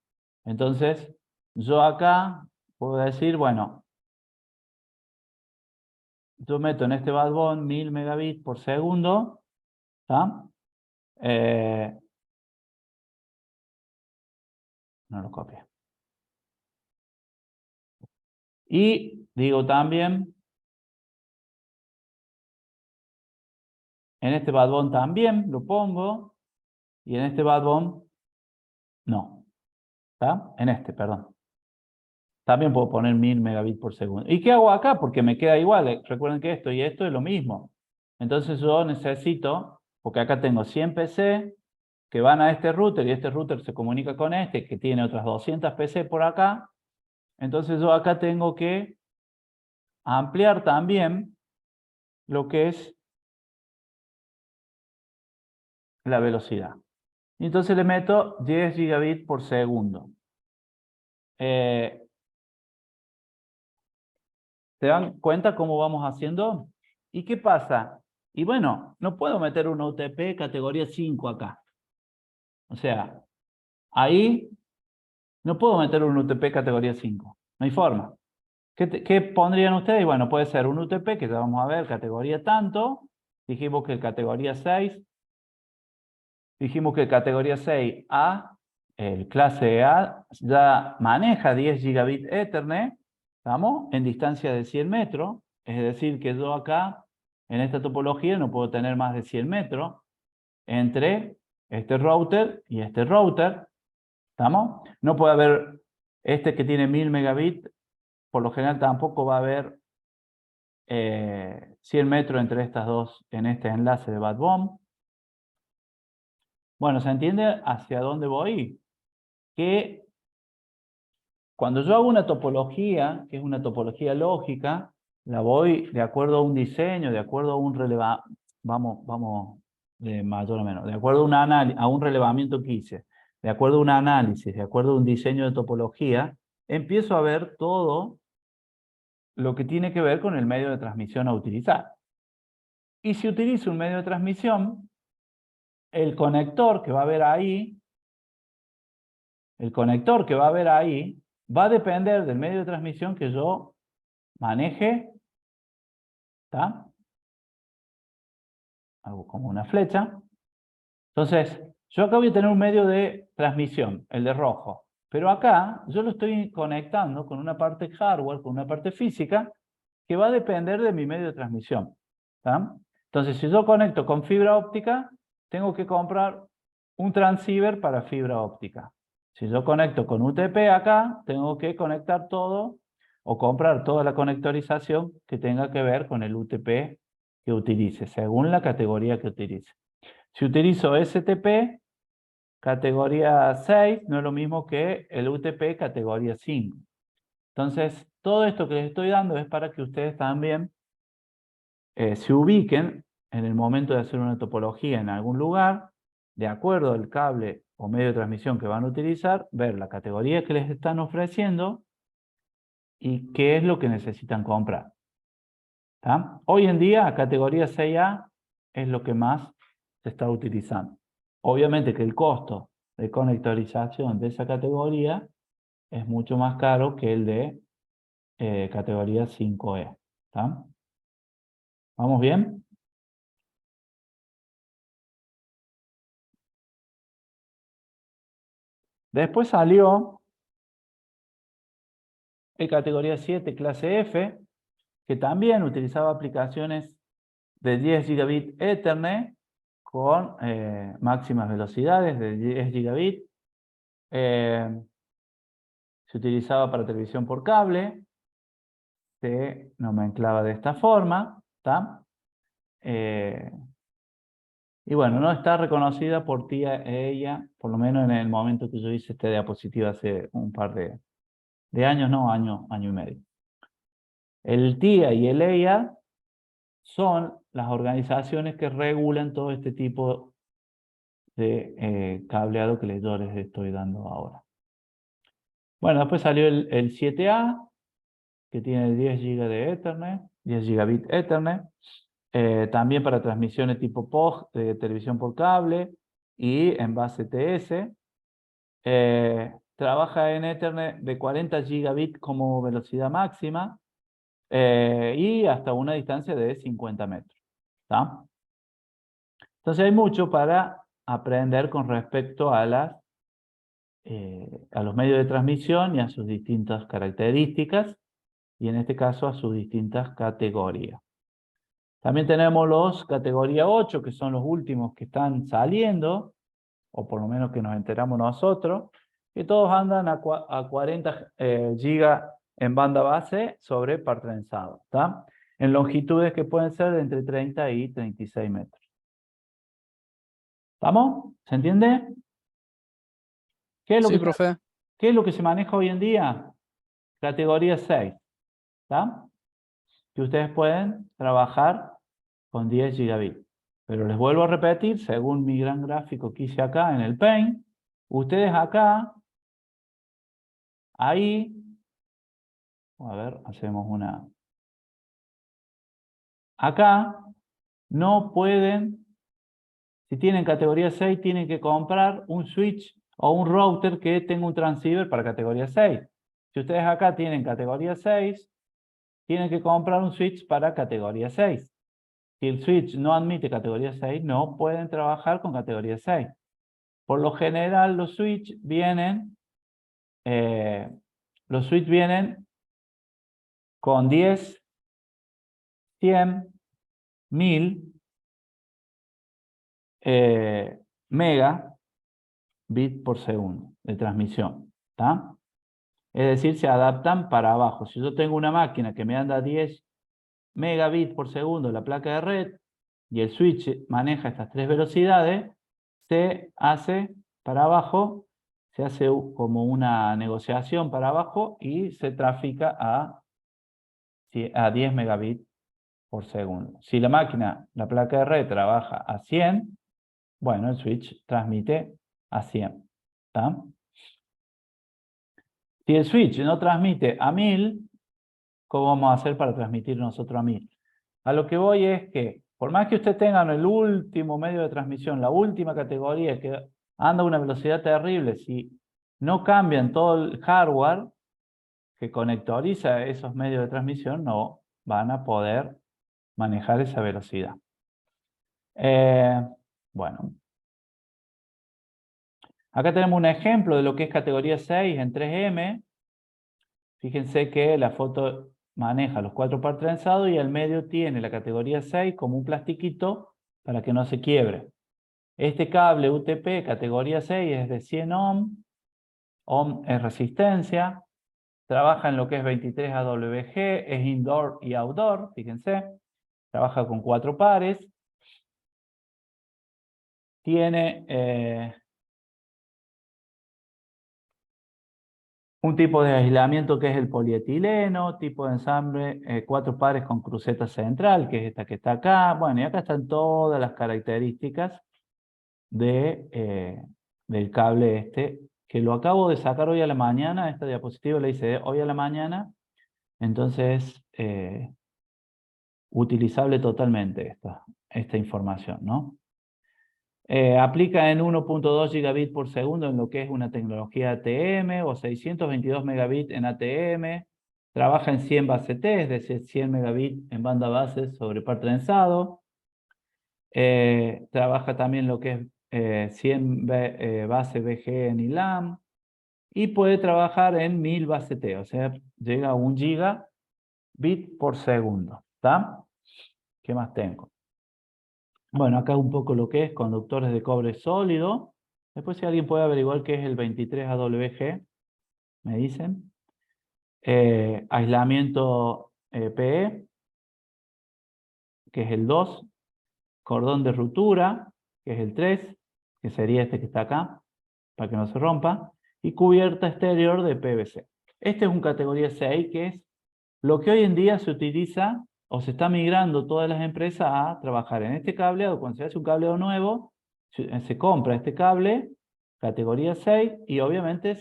Entonces, yo acá puedo decir, bueno, yo meto en este backbone 1000 megabits por segundo, ¿está? No lo copia. Y digo también, en este backbone también lo pongo, y en este backbone no. ¿Está? En este, perdón. También puedo poner 1000 megabits por segundo. ¿Y qué hago acá? Porque me queda igual. Recuerden que esto y esto es lo mismo. Entonces yo necesito, porque acá tengo 100 PC que van a este router y este router se comunica con este que tiene otras 200 PC por acá. Entonces yo acá tengo que ampliar también lo que es la velocidad. Y entonces le meto 10 gigabits por segundo. ¿Se dan cuenta cómo vamos haciendo? ¿Y qué pasa? Y bueno, no puedo meter una UTP categoría 5 acá. O sea, ahí no puedo meter un UTP categoría 5. No hay forma. ¿Qué pondrían ustedes? Bueno, puede ser un UTP que ya vamos a ver, categoría tanto. Dijimos que categoría 6. Dijimos que categoría 6A, el clase A, ya maneja 10 gigabit Ethernet. ¿Estamos? En distancia de 100 metros. Es decir, que yo acá, en esta topología, no puedo tener más de 100 metros entre este router y este router. ¿Estamos? No puede haber este que tiene 1000 megabits. Por lo general tampoco va a haber 100 metros entre estas dos en este enlace de backbone. Bueno, ¿se entiende hacia dónde voy? Que cuando yo hago una topología, que es una topología lógica, la voy de acuerdo a un diseño, de acuerdo a un vamos de mayor a menos, de acuerdo a un relevamiento que hice, de acuerdo a un análisis, de acuerdo a un diseño de topología, empiezo a ver todo lo que tiene que ver con el medio de transmisión a utilizar. Y si utilizo un medio de transmisión, el conector que va a haber ahí, va a depender del medio de transmisión que yo maneje. ¿Está? Algo como una flecha. Entonces, yo acá voy a tener un medio de transmisión, el de rojo. Pero acá yo lo estoy conectando con una parte hardware, con una parte física, que va a depender de mi medio de transmisión. ¿Está? Entonces, si yo conecto con fibra óptica, tengo que comprar un transceiver para fibra óptica. Si yo conecto con UTP acá, tengo que conectar todo o comprar toda la conectorización que tenga que ver con el UTP que utilice, según la categoría que utilice. Si utilizo STP, categoría 6, no es lo mismo que el UTP categoría 5. Entonces, todo esto que les estoy dando es para que ustedes también se ubiquen en el momento de hacer una topología en algún lugar, de acuerdo al cable o medio de transmisión que van a utilizar, ver la categoría que les están ofreciendo y qué es lo que necesitan comprar. ¿Está? Hoy en día, categoría 6A es lo que más se está utilizando. Obviamente que el costo de conectorización de esa categoría es mucho más caro que el de categoría 5E. ¿Está? ¿Vamos bien? Después salió el categoría 7 clase F, que también utilizaba aplicaciones de 10 gigabit Ethernet con máximas velocidades de 10 gigabit. Se utilizaba para televisión por cable. Se nomenclaba de esta forma. ¿Está? Y bueno, no está reconocida por ella, por lo menos en el momento que yo hice esta diapositiva hace un par de años, no, año y medio. El TIA y el EIA son las organizaciones que regulan todo este tipo de cableado que yo les estoy dando ahora. Bueno, después salió el 7A, que tiene 10 GB de Ethernet, 10 gigabit Ethernet, también para transmisiones tipo POG, de televisión por cable y en base TS. Trabaja en Ethernet de 40 gigabit como velocidad máxima y hasta una distancia de 50 metros. ¿Está? Entonces hay mucho para aprender con respecto a los medios de transmisión y a sus distintas características, y en este caso a sus distintas categorías. También tenemos los categoría 8, que son los últimos que están saliendo, o por lo menos que nos enteramos nosotros, que todos andan a 40 gigas en banda base sobre par trenzado, ¿está? En longitudes que pueden ser de entre 30 y 36 metros. ¿Estamos? ¿Se entiende? ¿Qué es lo Sí, que, profe. ¿qué es lo que se maneja hoy en día? Categoría 6, ¿está? Que ustedes pueden trabajar con 10 gigabits. Pero les vuelvo a repetir, según mi gran gráfico que hice acá en el Paint, ustedes acá, ahí, a ver, hacemos una... Acá no pueden, si tienen categoría 6, tienen que comprar un switch o un router que tenga un transceiver para categoría 6. Si ustedes acá tienen categoría 6, tienen que comprar un switch para categoría 6. Si el switch no admite categoría 6, no pueden trabajar con categoría 6. Por lo general, los switch vienen con 10, 100, 1000 megabits por segundo de transmisión, ¿está? Es decir, se adaptan para abajo. Si yo tengo una máquina que me anda 10 megabits por segundo la placa de red y el switch maneja estas tres velocidades, se hace para abajo, se hace como una negociación para abajo y se trafica a 10 megabits por segundo. Si la máquina, la placa de red trabaja a 100, bueno, el switch transmite a 100. ¿Está? Si el switch no transmite a 1000, ¿cómo vamos a hacer para transmitir nosotros a 1000? A lo que voy es que, por más que usted tenga el último medio de transmisión, la última categoría que anda a una velocidad terrible, si no cambian todo el hardware que conectoriza esos medios de transmisión, no van a poder manejar esa velocidad. Bueno. Acá tenemos un ejemplo de lo que es categoría 6 en 3M. Fíjense que la foto maneja los 4 par trenzados y al medio tiene la categoría 6 como un plastiquito para que no se quiebre. Este cable UTP categoría 6 es de 100 ohm. Ohm es resistencia. Trabaja en lo que es 23 AWG, es indoor y outdoor, fíjense. Trabaja con 4 pares. Tiene un tipo de aislamiento que es el polietileno, tipo de ensamble, 4 pares con cruceta central, que es esta que está acá. Bueno, y acá están todas las características del cable este, que lo acabo de sacar hoy a la mañana. Esta diapositiva la hice hoy a la mañana, entonces utilizable totalmente esta información, ¿no? Aplica en 1.2 gigabits por segundo en lo que es una tecnología ATM o 622 megabits en ATM. Trabaja en 100 base T, es decir, 100 megabits en banda base sobre par trenzado. Trabaja también lo que es 100 base BG en ILAM. Y puede trabajar en 1000 base T, o sea, llega a 1 gigabit por segundo. ¿Está? ¿Qué más tengo? Bueno, acá un poco lo que es conductores de cobre sólido. Después si alguien puede averiguar qué es el 23AWG, me dicen. Aislamiento PE, que es el 2. Cordón de ruptura, que es el 3, que sería este que está acá, para que no se rompa. Y cubierta exterior de PVC. Este es un categoría 6, que es lo que hoy en día se utiliza o se está migrando todas las empresas a trabajar en este cableado. Cuando se hace un cableado nuevo, se compra este cable, categoría 6, y obviamente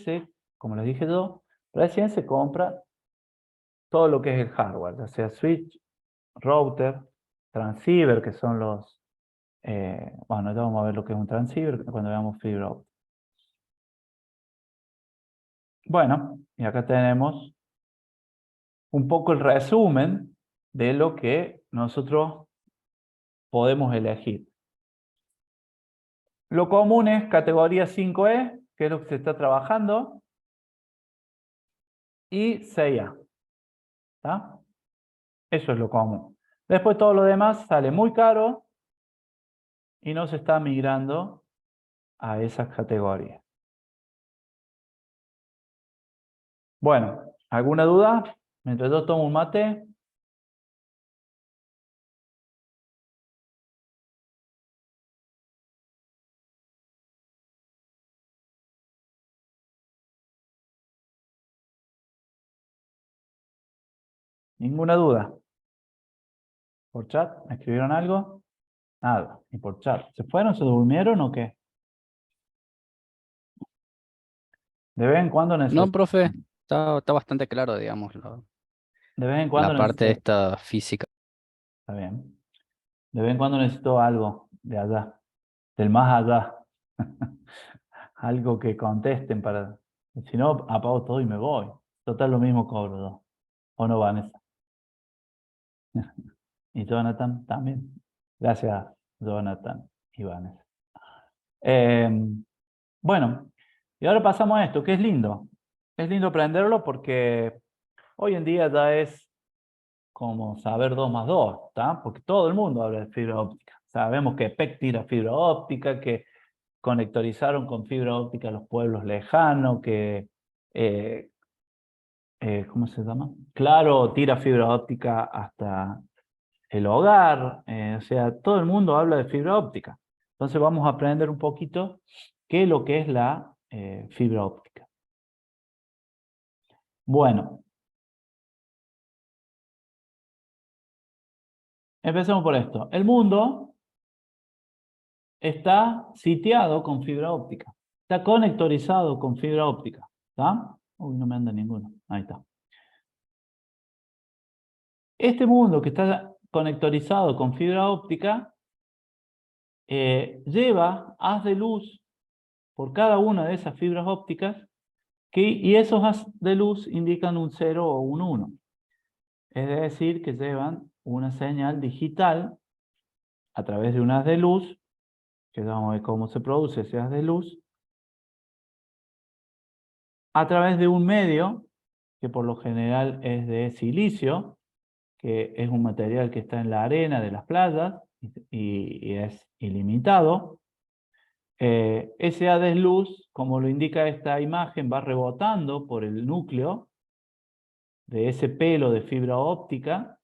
como les dije yo, recién se compra todo lo que es el hardware, ya sea switch, router, transceiver, que son los... bueno, ya vamos a ver lo que es un transceiver cuando veamos fibra óptica. Bueno, y acá tenemos un poco el resumen de lo que nosotros podemos elegir. Lo común es categoría 5E, que es lo que se está trabajando, y 6A. ¿Está? Eso es lo común. Después todo lo demás sale muy caro y no se está migrando a esas categorías. Bueno, ¿alguna duda? Mientras yo tomo un mate. ¿Ninguna duda? ¿Por chat? ¿Me escribieron algo? Nada, ni por chat. ¿Se fueron? ¿Se durmieron o qué? De vez en cuando No, profe, está bastante claro, digamos, de vez en la cuando parte necesito. esta física. Está bien. De vez en cuando necesito algo de allá, del más allá. Algo que contesten para. Si no, apago todo y me voy. Total, lo mismo cobro yo. ¿O no, Vanessa? Y Jonathan también. Gracias, Jonathan y Vanessa. Bueno, y ahora pasamos a esto, que es lindo. Es lindo aprenderlo porque hoy en día ya es como saber 2 más 2, ¿está? Porque todo el mundo habla de fibra óptica. Sabemos que PEC tira fibra óptica, que conectorizaron con fibra óptica los pueblos lejanos, que, ¿cómo se llama? Claro, tira fibra óptica hasta el hogar, o sea, todo el mundo habla de fibra óptica. Entonces vamos a aprender un poquito qué es lo que es la fibra óptica. Bueno, empecemos por esto. El mundo está sitiado con fibra óptica. Está conectorizado con fibra óptica. ¿Está? Uy, no me anda ninguno. Ahí está. Este mundo que está conectorizado con fibra óptica lleva haz de luz por cada una de esas fibras ópticas y esos haz de luz indican un 0 o un 1. Es decir, que llevan una señal digital a través de un haz de luz, que vamos a ver cómo se produce ese haz de luz, a través de un medio, que por lo general es de silicio, que es un material que está en la arena de las playas y es ilimitado. Ese haz de luz, como lo indica esta imagen, va rebotando por el núcleo de ese pelo de fibra óptica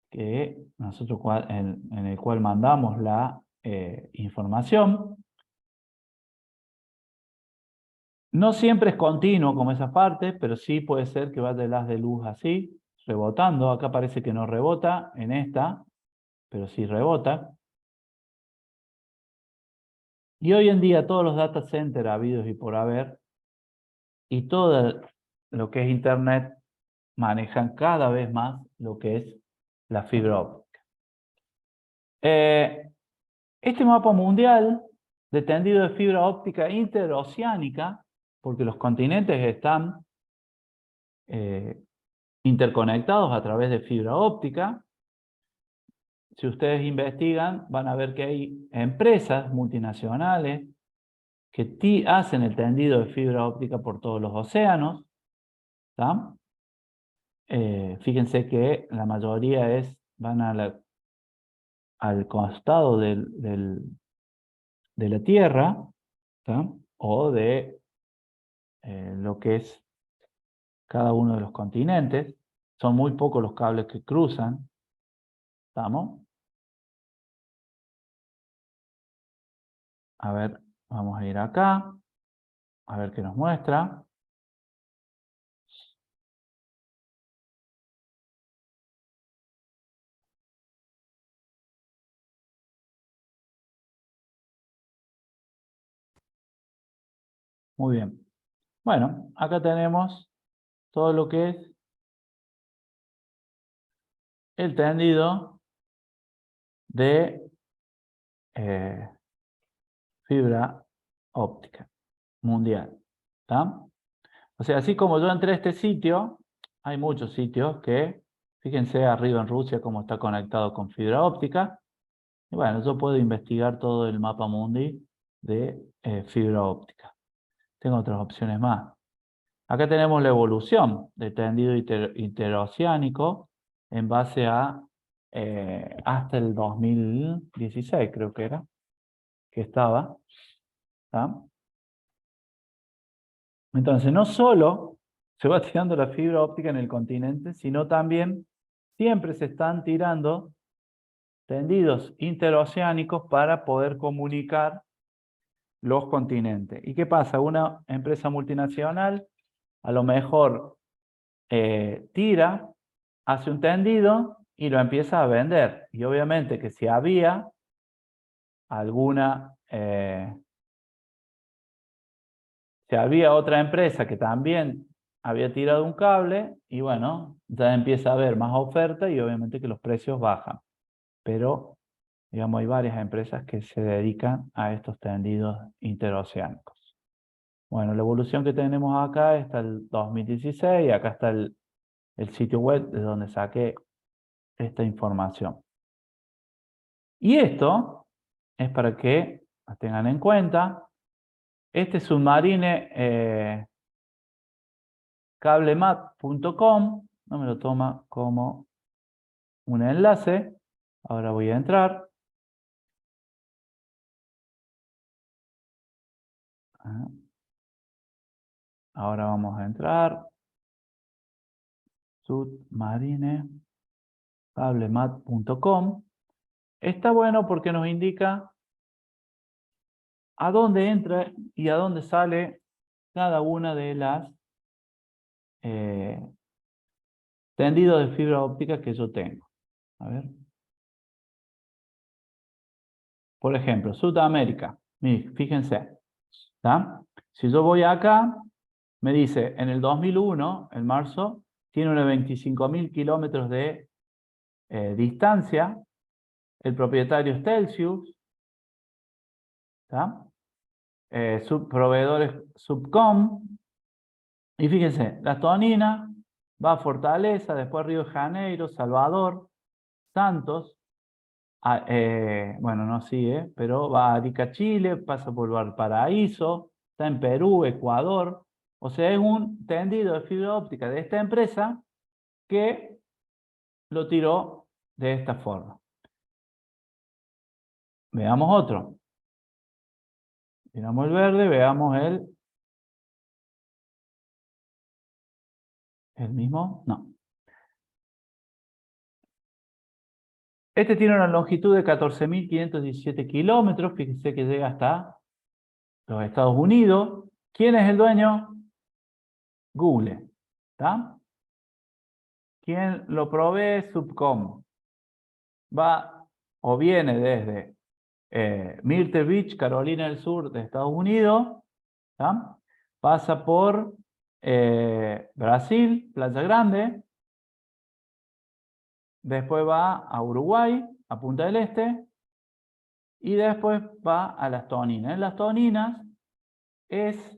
que nosotros en el cual mandamos la información. No siempre es continuo como esa parte, pero sí puede ser que vaya el haz de luz así, rebotando. Acá parece que no rebota en esta, pero sí rebota. Y hoy en día todos los data centers habidos y por haber, y todo lo que es Internet, manejan cada vez más lo que es la fibra óptica. Este mapa mundial de tendido de fibra óptica interoceánica, porque los continentes están interconectados a través de fibra óptica. Si ustedes investigan, van a ver que hay empresas multinacionales que hacen el tendido de fibra óptica por todos los océanos. ¿Tá? Fíjense que la mayoría van al costado de la Tierra, ¿tá? O de lo que es cada uno de los continentes. Son muy pocos los cables que cruzan. ¿Estamos? A ver, vamos a ir acá. A ver qué nos muestra. Muy bien. Bueno, acá tenemos todo lo que es el tendido de fibra óptica mundial. ¿Está? O sea, así como yo entré a este sitio, hay muchos sitios que, fíjense arriba en Rusia cómo está conectado con fibra óptica. Y bueno, yo puedo investigar todo el mapa mundi de fibra óptica. Tengo otras opciones más. Acá tenemos la evolución del tendido interoceánico en base a hasta el 2016, creo que era. que estaba. ¿Tá? Entonces, no solo se va tirando la fibra óptica en el continente, sino también siempre se están tirando tendidos interoceánicos para poder comunicar los continentes. ¿Y qué pasa? Una empresa multinacional a lo mejor tira, hace un tendido y lo empieza a vender. Y obviamente que si había alguna... si había otra empresa que también había tirado un cable, y bueno, ya empieza a haber más oferta y obviamente que los precios bajan. Pero, digamos, hay varias empresas que se dedican a estos tendidos interoceánicos. Bueno, la evolución que tenemos acá está el 2016, y acá está el sitio web de donde saqué esta información. Y esto es para que lo tengan en cuenta. Este Submarine cablemat.com, no me lo toma como un enlace. Ahora voy a entrar. Ahora vamos a entrar. Submarine cablemat.com. Está bueno porque nos indica a dónde entra y a dónde sale cada una de las tendidos de fibra óptica que yo tengo. A ver. Por ejemplo, Sudamérica. Fíjense. ¿Tá? Si yo voy acá, me dice, en el 2001, en marzo, tiene unos 25.000 kilómetros de distancia. El propietario es Telxius. ¿Tá? Proveedores Subcom. Y fíjense, la tonina va a Fortaleza, después Río de Janeiro, Salvador, Santos. Bueno, no sigue, pero va a Arica, Chile, pasa por Valparaíso, está en Perú, Ecuador. O sea, es un tendido de fibra óptica de esta empresa que lo tiró de esta forma. Veamos otro. Tiramos el verde, veamos el mismo. No. Este tiene una longitud de 14.517 kilómetros. Fíjense que llega hasta los Estados Unidos. ¿Quién es el dueño? Google. ¿Está? ¿Quién lo provee? Subcom. Va o viene desde Myrtle Beach, Carolina del Sur, de Estados Unidos. ¿Tá? Pasa por Brasil, Playa Grande. Después va a Uruguay, a Punta del Este. Y después va a Las Toninas. En Las Toninas es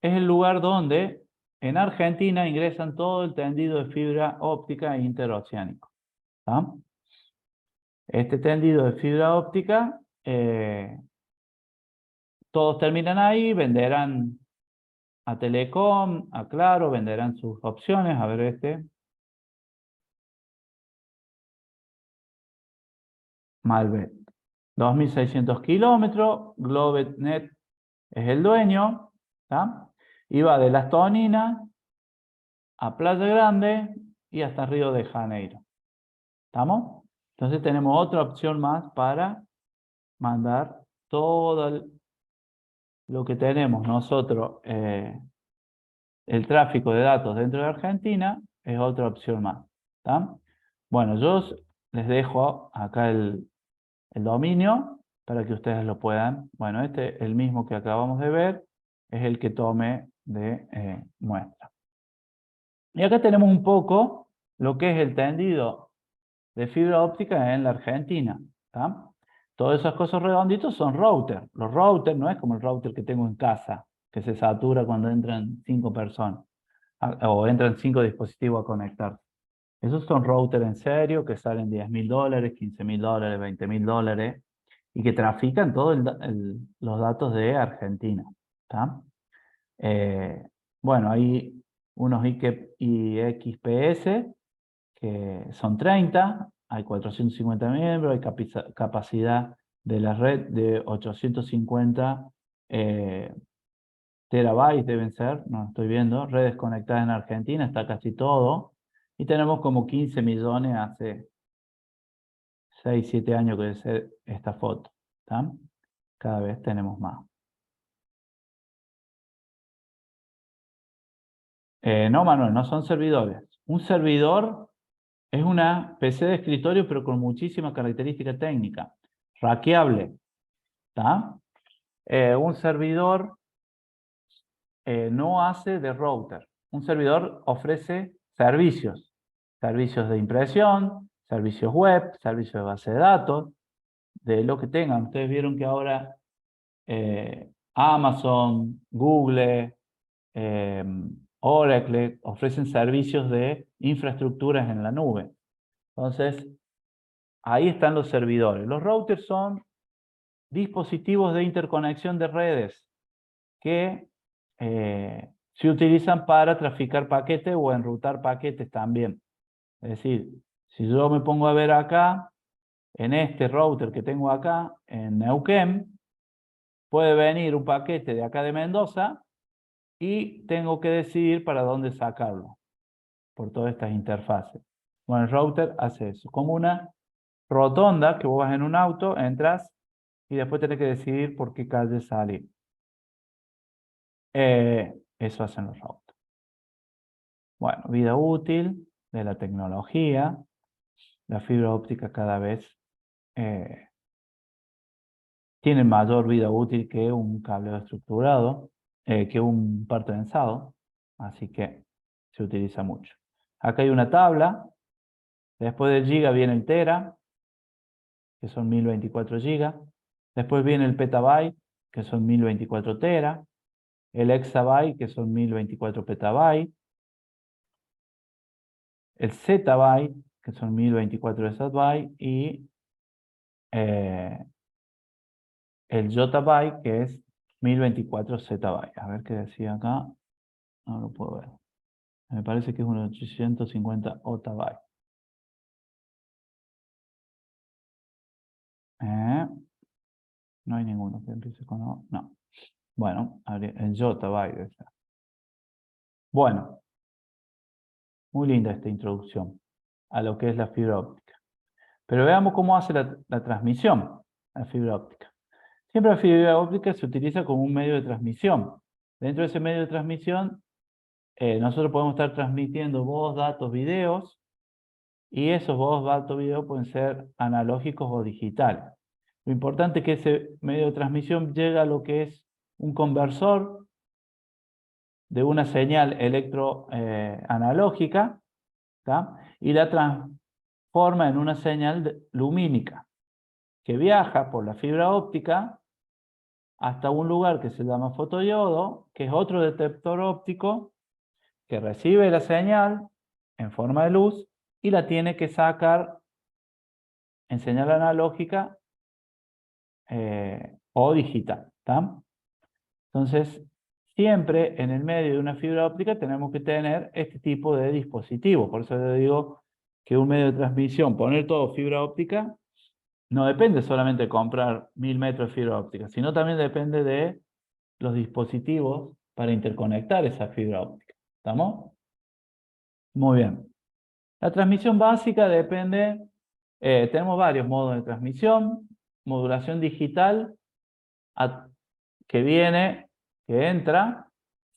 el lugar donde en Argentina ingresan todo el tendido de fibra óptica interoceánico. ¿Tá? Este tendido de fibra óptica, todos terminan ahí, venderán a Telecom, a Claro, venderán sus opciones. A ver este. Malbec. 2.600 kilómetros, GlobeNet es el dueño, ¿tá? Y va de Las Toninas a Playa Grande y hasta Río de Janeiro. ¿Estamos? Entonces tenemos otra opción más para mandar todo lo que tenemos nosotros, el tráfico de datos dentro de Argentina, es otra opción más. ¿Tá? Bueno, yo les dejo acá el dominio para que ustedes lo puedan. Bueno, este, el mismo que acabamos de ver, es el que tomé de muestra. Y acá tenemos un poco lo que es el tendido de fibra óptica en la Argentina. ¿Tá? Todas esas cosas redonditos son routers. Los routers no es como el router que tengo en casa, que se satura cuando entran 5 personas, o entran 5 dispositivos a conectarse. Esos son routers en serio que salen $10.000, $15.000, $20.000 y que trafican todos los datos de Argentina. ¿Tá? Bueno, hay unos IXPS que son 30, hay 450 miembros, hay capacidad de la red de 850 terabytes deben ser, no estoy viendo, redes conectadas en Argentina, está casi todo, y tenemos como 15 millones hace 6, 7 años que es esta foto, ¿tá? Cada vez tenemos más. No, Manuel, no son servidores. Un servidor es una PC de escritorio, pero con muchísimas características técnicas. Hackeable, ¿tá? Un servidor no hace de router. Un servidor ofrece servicios. Servicios de impresión, servicios web, servicios de base de datos, de lo que tengan. Ustedes vieron que ahora Amazon, Google, Oracle ofrecen servicios de infraestructuras en la nube. Entonces, ahí están los servidores. Los routers son dispositivos de interconexión de redes que se utilizan para traficar paquetes o enrutar paquetes también. Es decir, si yo me pongo a ver acá, en este router que tengo acá, en Neuquén, puede venir un paquete de acá de Mendoza y tengo que decidir para dónde sacarlo por todas estas interfaces. Bueno, el router hace eso. Como una rotonda que vos vas en un auto, entras y después tenés que decidir por qué calle salir. Eso hacen los routers. Bueno, vida útil de la tecnología. La fibra óptica cada vez tiene mayor vida útil que un cableado estructurado, que un par trenzado. Así que se utiliza mucho. Acá hay una tabla. Después del giga viene el tera, que son 1024 gigas. Después viene el petabyte, que son 1024 tera. El exabyte, que son 1024 petabytes. El zettabyte, que son 1024 exabytes. Y el yottabyte, que es 1024 zettabytes. A ver qué decía acá. No lo puedo ver. Me parece que es un 850 ottabytes. No hay ninguno que empiece con O. No. Bueno, el yottabyte. Bueno, muy linda esta introducción a lo que es la fibra óptica. Pero veamos cómo hace la transmisión, la fibra óptica. Siempre la fibra óptica se utiliza como un medio de transmisión. Dentro de ese medio de transmisión, nosotros podemos estar transmitiendo voz, datos, videos, y esos voz, datos, videos pueden ser analógicos o digitales. Lo importante es que ese medio de transmisión llega a lo que es un conversor de una señal electroanalógica, y la transforma en una señal lumínica que viaja por la fibra óptica hasta un lugar que se llama fotodiodo, que es otro detector óptico que recibe la señal en forma de luz y la tiene que sacar en señal analógica o digital. Entonces, siempre en el medio de una fibra óptica tenemos que tener este tipo de dispositivos. Por eso le digo que un medio de transmisión, poner todo fibra óptica, no depende solamente de comprar 1000 metros de fibra óptica, sino también depende de los dispositivos para interconectar esa fibra óptica. ¿Estamos? Muy bien. La transmisión básica depende, tenemos varios modos de transmisión, modulación digital, que entra,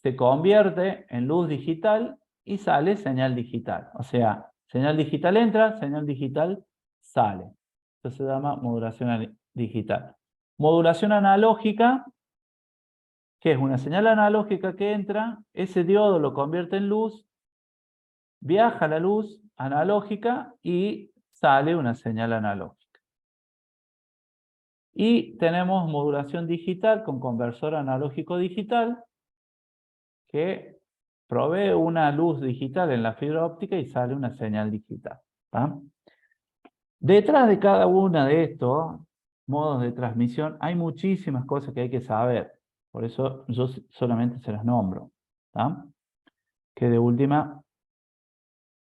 se convierte en luz digital y sale señal digital. O sea, señal digital entra, señal digital sale. Eso se llama modulación digital. Modulación analógica, que es una señal analógica que entra, ese diodo lo convierte en luz, viaja la luz analógica y sale una señal analógica. Y tenemos modulación digital con conversor analógico digital, que provee una luz digital en la fibra óptica y sale una señal digital. Detrás de cada uno de estos modos de transmisión hay muchísimas cosas que hay que saber. Por eso yo solamente se las nombro. Que de última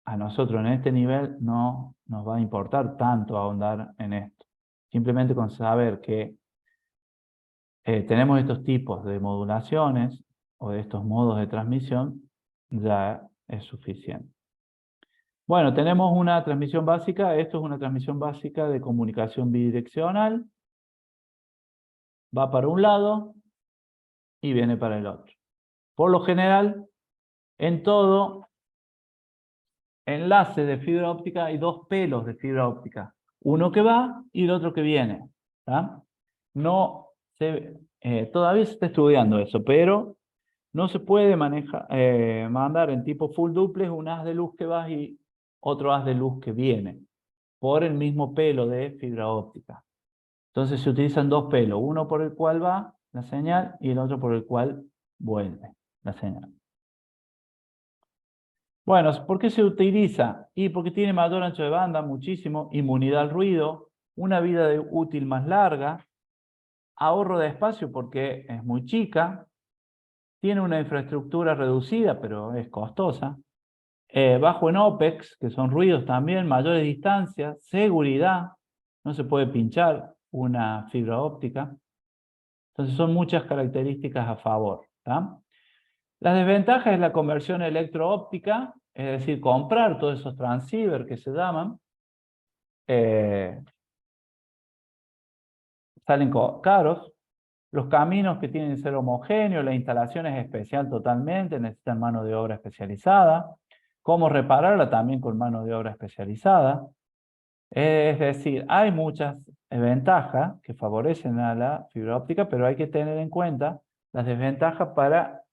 a nosotros en este nivel no nos va a importar tanto ahondar en esto. Simplemente con saber que tenemos estos tipos de modulaciones o de estos modos de transmisión, ya es suficiente. Bueno, tenemos una transmisión básica. Esto es una transmisión básica de comunicación bidireccional. Va para un lado y viene para el otro. Por lo general, en todo enlace de fibra óptica hay dos pelos de fibra óptica. Uno que va y el otro que viene. ¿Tá? No todavía se está estudiando eso, pero no se puede mandar en tipo full duplex un haz de luz que va y otro haz de luz que viene por el mismo pelo de fibra óptica. Entonces se utilizan dos pelos, uno por el cual va la señal y el otro por el cual vuelve la señal. Bueno, ¿por qué se utiliza? Y porque tiene mayor ancho de banda, muchísimo, inmunidad al ruido, una vida útil más larga, ahorro de espacio porque es muy chica, tiene una infraestructura reducida, pero es costosa, bajo en OPEX, que son ruidos también, mayores distancias, seguridad, no se puede pinchar una fibra óptica. Entonces son muchas características a favor. ¿Tá? La desventaja es la conversión electro-óptica, es decir, comprar todos esos transceivers que se llaman, salen caros. Los caminos que tienen que ser homogéneos, la instalación es especial totalmente, necesitan mano de obra especializada. Cómo repararla también con mano de obra especializada. Es decir, hay muchas ventajas que favorecen a la fibra óptica, pero hay que tener en cuenta las desventajas para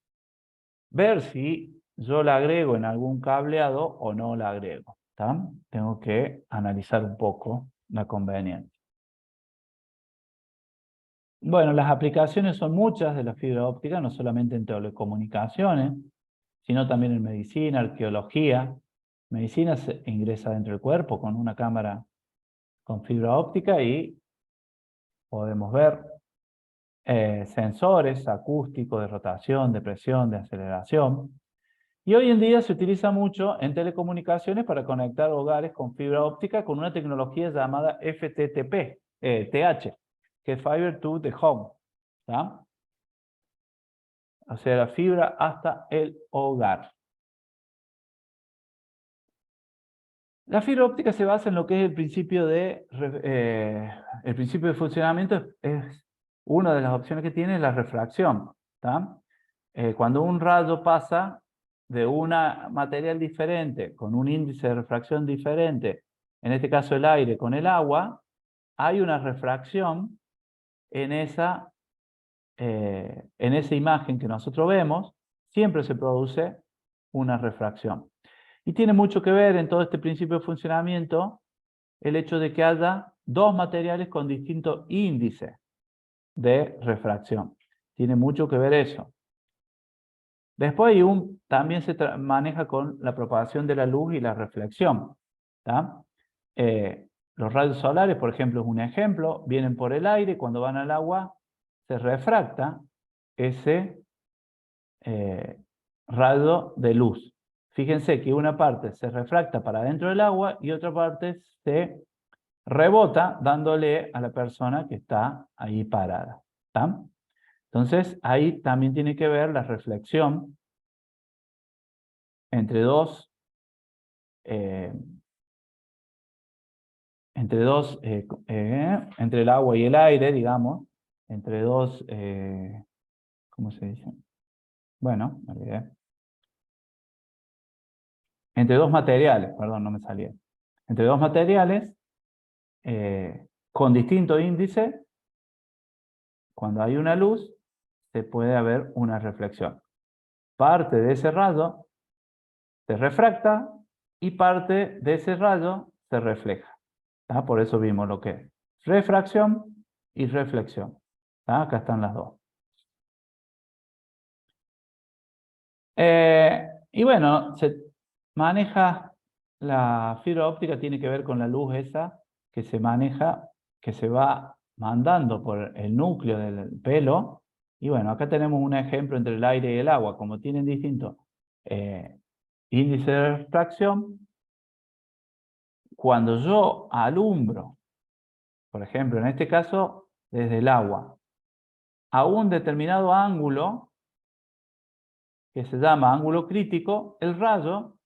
ver si yo la agrego en algún cableado o no la agrego. ¿Tá? Tengo que analizar un poco la conveniencia. Bueno, las aplicaciones son muchas de la fibra óptica, no solamente en telecomunicaciones, sino también en medicina, arqueología. Medicina se ingresa dentro del cuerpo con una cámara con fibra óptica y podemos ver sensores acústicos de rotación, de presión, de aceleración. Y hoy en día se utiliza mucho en telecomunicaciones para conectar hogares con fibra óptica con una tecnología llamada FTTP, TH, que es Fiber to the Home. ¿Tá? O sea, la fibra hasta el hogar. La fibra óptica se basa en lo que es el principio de funcionamiento, es una de las opciones que tiene es la refracción. ¿Tá? Cuando un rayo pasa de un material diferente, con un índice de refracción diferente, en este caso el aire con el agua, hay una refracción en esa imagen que nosotros vemos, siempre se produce una refracción. Y tiene mucho que ver en todo este principio de funcionamiento el hecho de que haya dos materiales con distintos índices de refracción. Tiene mucho que ver eso. Después también se maneja con la propagación de la luz y la reflexión. ¿Tá? Los rayos solares, por ejemplo, es un ejemplo, vienen por el aire, cuando van al agua se refracta ese rayo de luz. Fíjense que una parte se refracta para dentro del agua y otra parte se rebota dándole a la persona que está ahí parada. ¿Tá? Entonces, ahí también tiene que ver la reflexión entre entre el agua y el aire, digamos, entre dos, ¿cómo se dice? Bueno, me olvidé. Entre dos materiales, perdón, no me salía. Entre dos materiales con distinto índice, cuando hay una luz, se puede haber una reflexión. Parte de ese rayo se refracta y parte de ese rayo se refleja. ¿Tá? Por eso vimos lo que es refracción y reflexión. ¿Tá? Acá están las dos. Y bueno, se maneja la fibra óptica, tiene que ver con la luz esa que se maneja, que se va mandando por el núcleo del pelo. Y bueno, acá tenemos un ejemplo entre el aire y el agua. Como tienen distintos índices de refracción, cuando yo alumbro, por ejemplo, en este caso, desde el agua, a un determinado ángulo, que se llama ángulo crítico, el rayo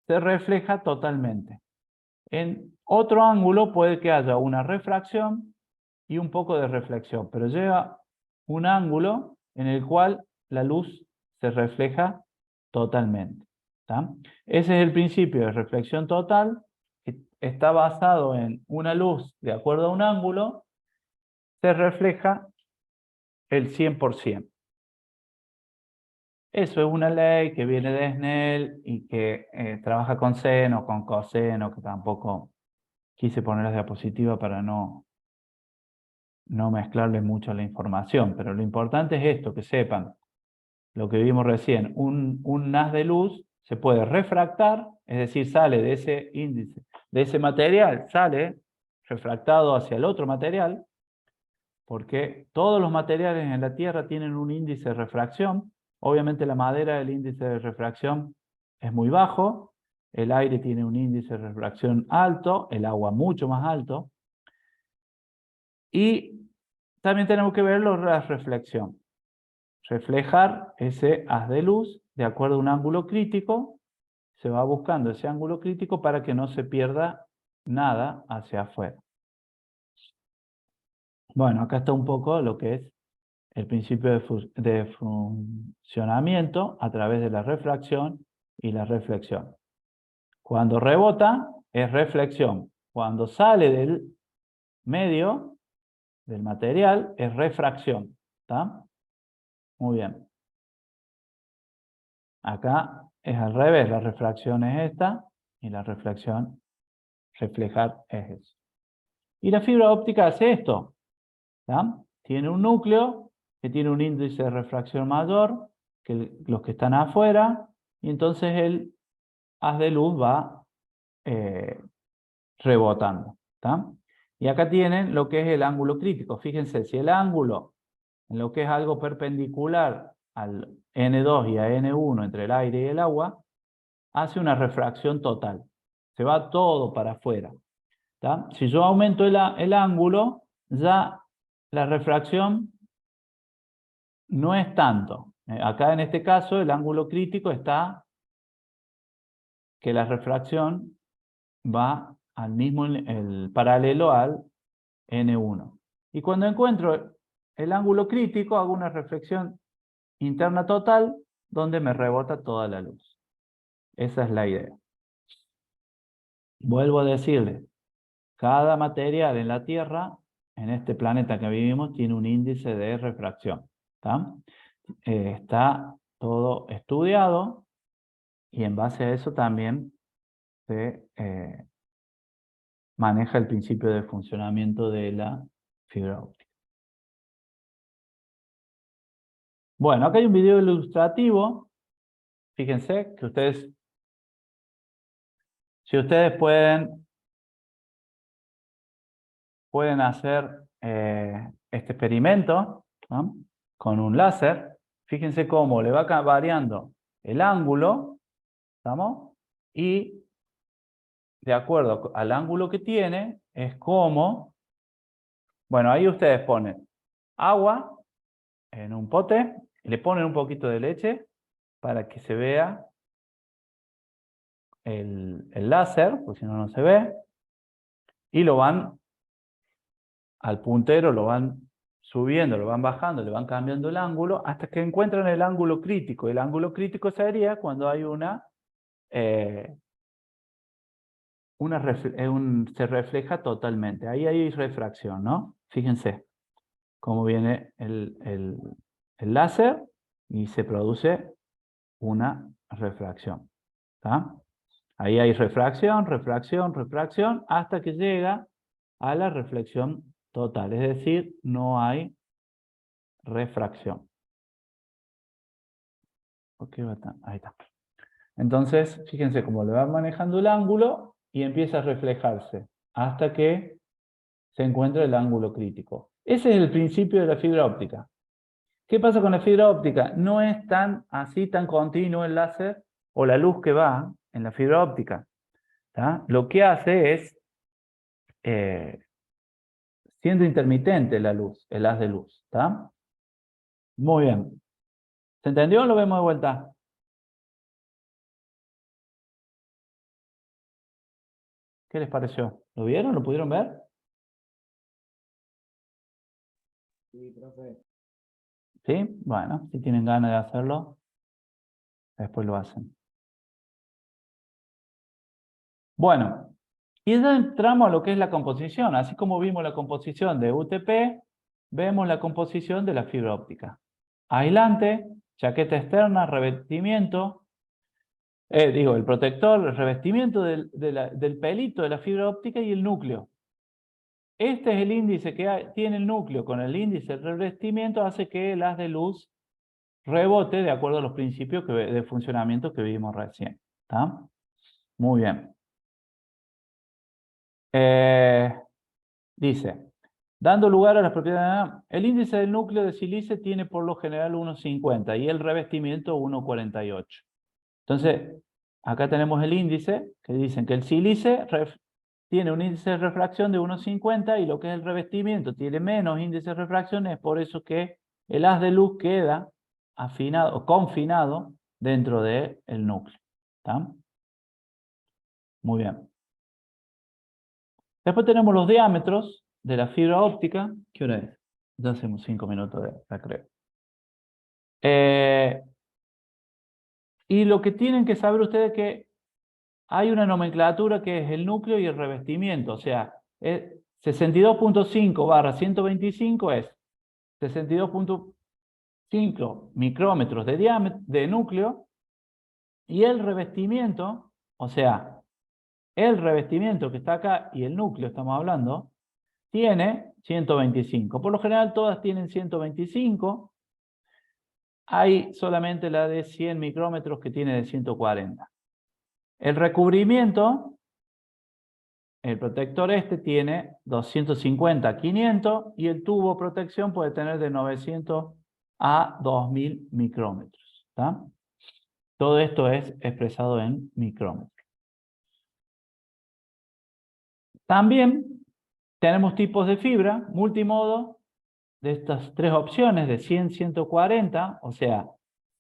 se refleja totalmente. En otro ángulo puede que haya una refracción y un poco de reflexión, pero llega un ángulo en el cual la luz se refleja totalmente. ¿Tá? Ese es el principio de reflexión total, que está basado en una luz de acuerdo a un ángulo, se refleja el 100%. Eso es una ley que viene de Snell y que trabaja con seno, con coseno, que tampoco quise poner las diapositivas para no mezclarle mucho la información, pero lo importante es esto, que sepan lo que vimos recién. Un haz de luz se puede refractar, es decir, sale de ese índice, de ese material, sale refractado hacia el otro material, porque todos los materiales en la Tierra tienen un índice de refracción. Obviamente la madera, el índice de refracción es muy bajo, el aire tiene un índice de refracción alto, el agua mucho más alto, y también tenemos que ver la reflexión. Reflejar ese haz de luz de acuerdo a un ángulo crítico, se va buscando ese ángulo crítico para que no se pierda nada hacia afuera. Bueno, acá está un poco lo que es el principio de funcionamiento a través de la refracción y la reflexión. Cuando rebota es reflexión. Cuando sale del medio, del material, es refracción. ¿Está? Muy bien. Acá es al revés, la refracción es esta y la reflexión, reflejar es eso. Y la fibra óptica hace esto. ¿Tá? Tiene un núcleo que tiene un índice de refracción mayor que los que están afuera, y entonces el haz de luz va rebotando. ¿Tá? Y acá tienen lo que es el ángulo crítico. Fíjense, si el ángulo en lo que es algo perpendicular al N2 y a N1 entre el aire y el agua, hace una refracción total. Se va todo para afuera. ¿Tá? Si yo aumento el ángulo, ya la refracción no es tanto. Acá en este caso el ángulo crítico está que la refracción va al mismo el paralelo al N1. Y cuando encuentro el ángulo crítico, hago una reflexión interna total donde me rebota toda la luz. Esa es la idea. Vuelvo a decirles, cada material en la Tierra, en este planeta que vivimos, tiene un índice de refracción. ¿Tá? Está todo estudiado y en base a eso también se maneja el principio de funcionamiento de la fibra óptica. Bueno, acá hay un video ilustrativo. Fíjense que ustedes, si ustedes pueden hacer este experimento, ¿no? Con un láser. Fíjense cómo le va variando el ángulo, ¿estamos? Y de acuerdo al ángulo que tiene, es como, bueno, ahí ustedes ponen agua en un pote, y le ponen un poquito de leche para que se vea el láser, porque si no, no se ve, y lo van al puntero, lo van subiendo, lo van bajando, le van cambiando el ángulo, hasta que encuentran el ángulo crítico. El ángulo crítico sería cuando hay se refleja totalmente. Ahí hay refracción, ¿no? Fíjense cómo viene el láser y se produce una refracción. ¿Tá? Ahí hay refracción, refracción, refracción, hasta que llega a la reflexión total. Es decir, no hay refracción. Ahí está. Entonces, fíjense cómo le va manejando el ángulo y empieza a reflejarse hasta que se encuentra el ángulo crítico. Ese es el principio de la fibra óptica. ¿Qué pasa con la fibra óptica? No es tan continuo el láser o la luz que va en la fibra óptica. ¿Tá? Lo que hace es siendo intermitente la luz, el haz de luz. ¿Está? Muy bien. ¿Se entendió o lo vemos de vuelta? ¿Qué les pareció? ¿Lo vieron? ¿Lo pudieron ver? Sí, profe. ¿Sí? Bueno, si tienen ganas de hacerlo, después lo hacen. Bueno, y ya entramos a lo que es la composición. Así como vimos la composición de UTP, vemos la composición de la fibra óptica. Aislante, chaqueta externa, revestimiento, el protector, el revestimiento del pelito de la fibra óptica y el núcleo. Este es el índice que tiene el núcleo con el índice de revestimiento, hace que el haz de luz rebote de acuerdo a los principios de funcionamiento que vimos recién. ¿Está? Muy bien. Dice, dando lugar a las propiedades, el índice del núcleo de sílice tiene por lo general 1,50 y el revestimiento 1,48. Entonces, acá tenemos el índice, que dicen que el sílice tiene un índice de refracción de 1,50 y lo que es el revestimiento tiene menos índice de refracción, es por eso que el haz de luz queda afinado o confinado dentro del núcleo. ¿Está? Muy bien. Después tenemos los diámetros de la fibra óptica. ¿Qué hora es? Ya hacemos 5 minutos de recreo. Y lo que tienen que saber ustedes es que hay una nomenclatura que es el núcleo y el revestimiento. O sea, 62.5/125 es 62.5 micrómetros de diámetro de núcleo y el revestimiento, o sea, el revestimiento que está acá y el núcleo estamos hablando, tiene 125. Por lo general todas tienen 125. Hay solamente la de 100 micrómetros que tiene de 140. El recubrimiento, el protector tiene 250-500 y el tubo protección puede tener de 900 a 2000 micrómetros. ¿Está? Todo esto es expresado en micrómetros. También tenemos tipos de fibra, multimodo, de estas tres opciones de 100-140, o sea,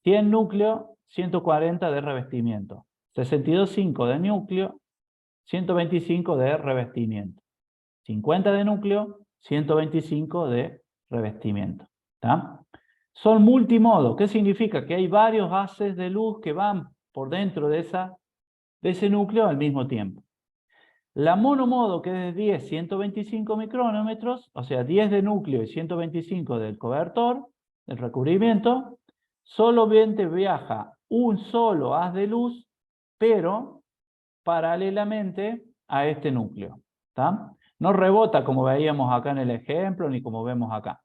100 núcleo, 140 de revestimiento, 62,5 de núcleo, 125 de revestimiento, 50 de núcleo, 125 de revestimiento. ¿Está? Son multimodo. ¿Qué significa? Que hay varios haces de luz que van por dentro de ese núcleo al mismo tiempo. La monomodo, que es de 10, 125 micrómetros, o sea, 10 de núcleo y 125 del cobertor, del recubrimiento, solamente viaja un solo haz de luz, pero paralelamente a este núcleo. ¿Está? No rebota como veíamos acá en el ejemplo, ni como vemos acá.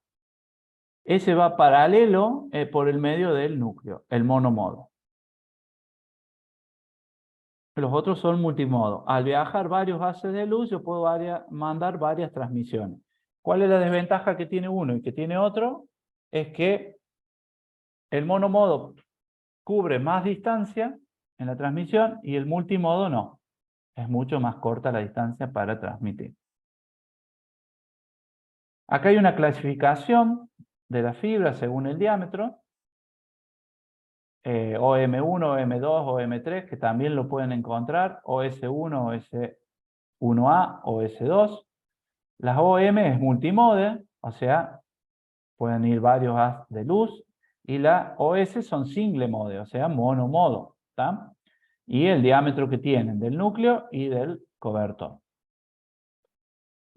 Ese va paralelo por el medio del núcleo, el monomodo. Los otros son multimodo. Al viajar varios haces de luz, yo puedo mandar varias transmisiones. ¿Cuál es la desventaja que tiene uno y que tiene otro? Es que el monomodo cubre más distancia en la transmisión y el multimodo no. Es mucho más corta la distancia para transmitir. Acá hay una clasificación de la fibra según el diámetro. OM1, OM2, OM3, que también lo pueden encontrar. OS1, OS1A, OS2. Las OM es multimode, o sea, pueden ir varios haz de luz. Y la OS son single mode, o sea, monomodo. ¿Está? Y el diámetro que tienen del núcleo y del cobertor.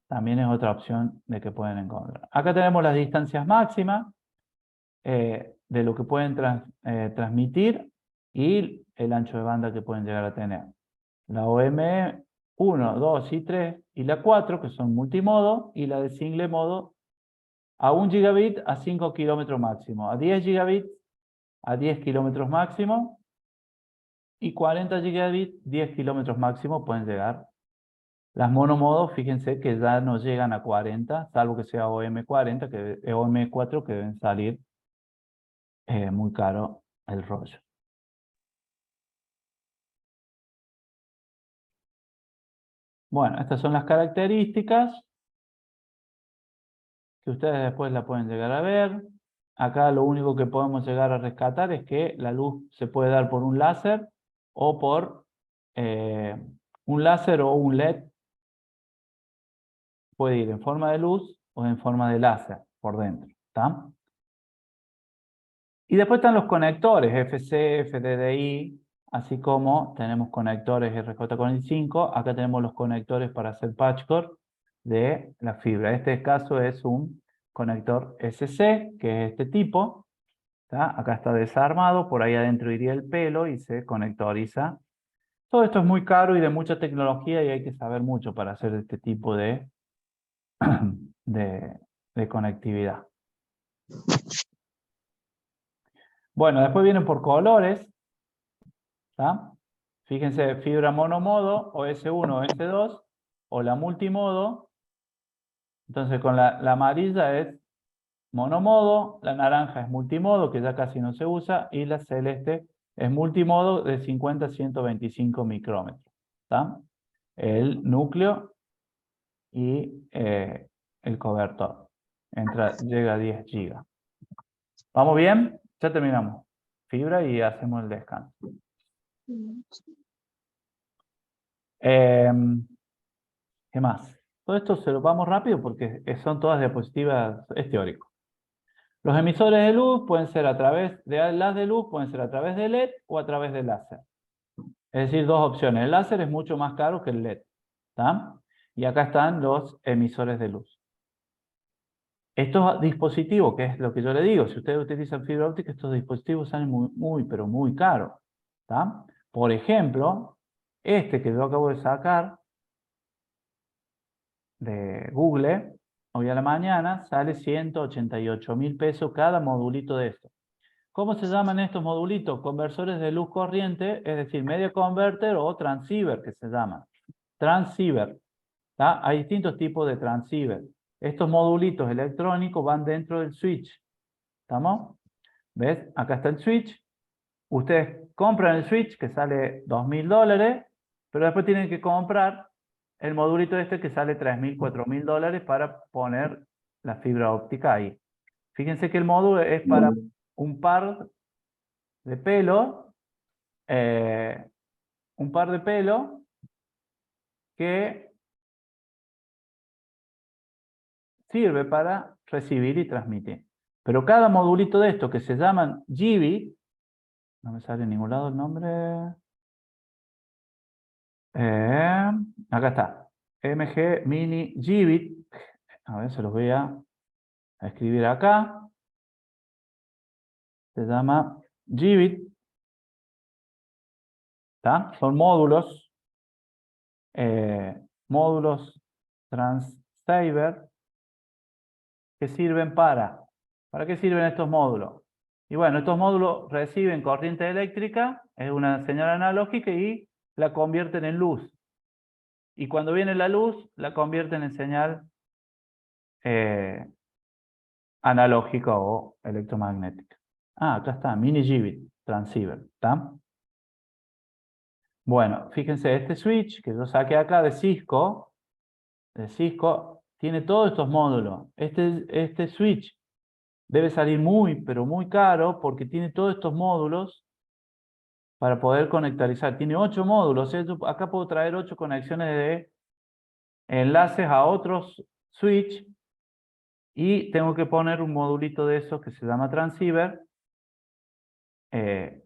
También es otra opción de que pueden encontrar. Acá tenemos las distancias máximas de lo que pueden transmitir y el ancho de banda que pueden llegar a tener. La OM 1, 2 y 3 y la 4, que son multimodo, y la de single modo a 1 gigabit a 5 kilómetros máximo, a 10 gigabits a 10 kilómetros máximo y 40 gigabits 10 kilómetros máximo pueden llegar. Las monomodos, fíjense que ya no llegan a 40, salvo que sea OM40, OM4, que deben salir muy caro el rollo. Bueno, estas son las características que ustedes después la pueden llegar a ver. Acá lo único que podemos llegar a rescatar es que la luz se puede dar por un láser o por un láser o un LED. Puede ir en forma de luz o en forma de láser por dentro. ¿Está? Y después están los conectores FC, FDDI, así como tenemos conectores RJ45. Acá tenemos los conectores para hacer patchwork de la fibra. Este caso es un conector SC, que es este tipo. ¿Está? Acá está desarmado, por ahí adentro iría el pelo y se conectoriza. Todo esto es muy caro y de mucha tecnología y hay que saber mucho para hacer este tipo de conectividad. Bueno, después vienen por colores. ¿Está? Fíjense, fibra monomodo, o S1 o S2, o la multimodo. Entonces con la amarilla es monomodo, la naranja es multimodo, que ya casi no se usa, y la celeste es multimodo de 50 a 125 micrómetros. ¿Está? El núcleo y el cobertor. Llega a 10 gigas. ¿Vamos bien? Ya terminamos. Fibra y hacemos el descanso. ¿Qué más? Todo esto se lo vamos rápido porque son todas diapositivas, es teórico. Los emisores de luz pueden ser a través de las de luz, pueden ser a través de LED o a través de láser. Es decir, dos opciones. El láser es mucho más caro que el LED. ¿Está? Y acá están los emisores de luz. Estos dispositivos, que es lo que yo le digo, si ustedes utilizan fibra óptica, estos dispositivos salen muy, pero muy caros. ¿Está? Por ejemplo, este que yo acabo de sacar de Google, hoy a la mañana, sale 188.000 pesos cada modulito de estos. ¿Cómo se llaman estos modulitos? Conversores de luz corriente, es decir, media converter o transceiver que se llaman. Transceiver. ¿Tá? Hay distintos tipos de transceiver. Estos modulitos electrónicos van dentro del switch. ¿Estamos? ¿Ves? Acá está el switch. Ustedes compran el switch que sale $2.000, pero después tienen que comprar el modulito este que sale $3.000, $4.000 para poner la fibra óptica ahí. Fíjense que el módulo es para un par de pelo, que sirve para recibir y transmitir. Pero cada modulito de estos que se llaman Gigabit, no me sale en ningún lado el nombre. Acá está. MG Mini Gigabit. A ver, se los voy a escribir acá. Se llama Gigabit. ¿Está? Son módulos. Módulos transceiver que sirven para... ¿Para qué sirven estos módulos? Y bueno, estos módulos reciben corriente eléctrica, es una señal analógica y la convierten en luz. Y cuando viene la luz, la convierten en señal analógica o electromagnética. Ah, acá está, mini Gigabit transceiver, ¿está? Bueno, fíjense, este switch que yo saqué acá de Cisco, tiene todos estos módulos. Este switch debe salir muy, pero muy caro porque tiene todos estos módulos para poder conectarizar. Tiene 8 módulos. Acá puedo traer 8 conexiones de enlaces a otros switch y tengo que poner un modulito de esos que se llama transceiver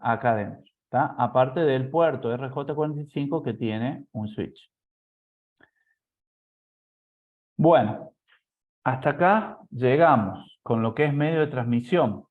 acá adentro. ¿Está? Aparte del puerto RJ45 que tiene un switch. Bueno, hasta acá llegamos con lo que es medio de transmisión.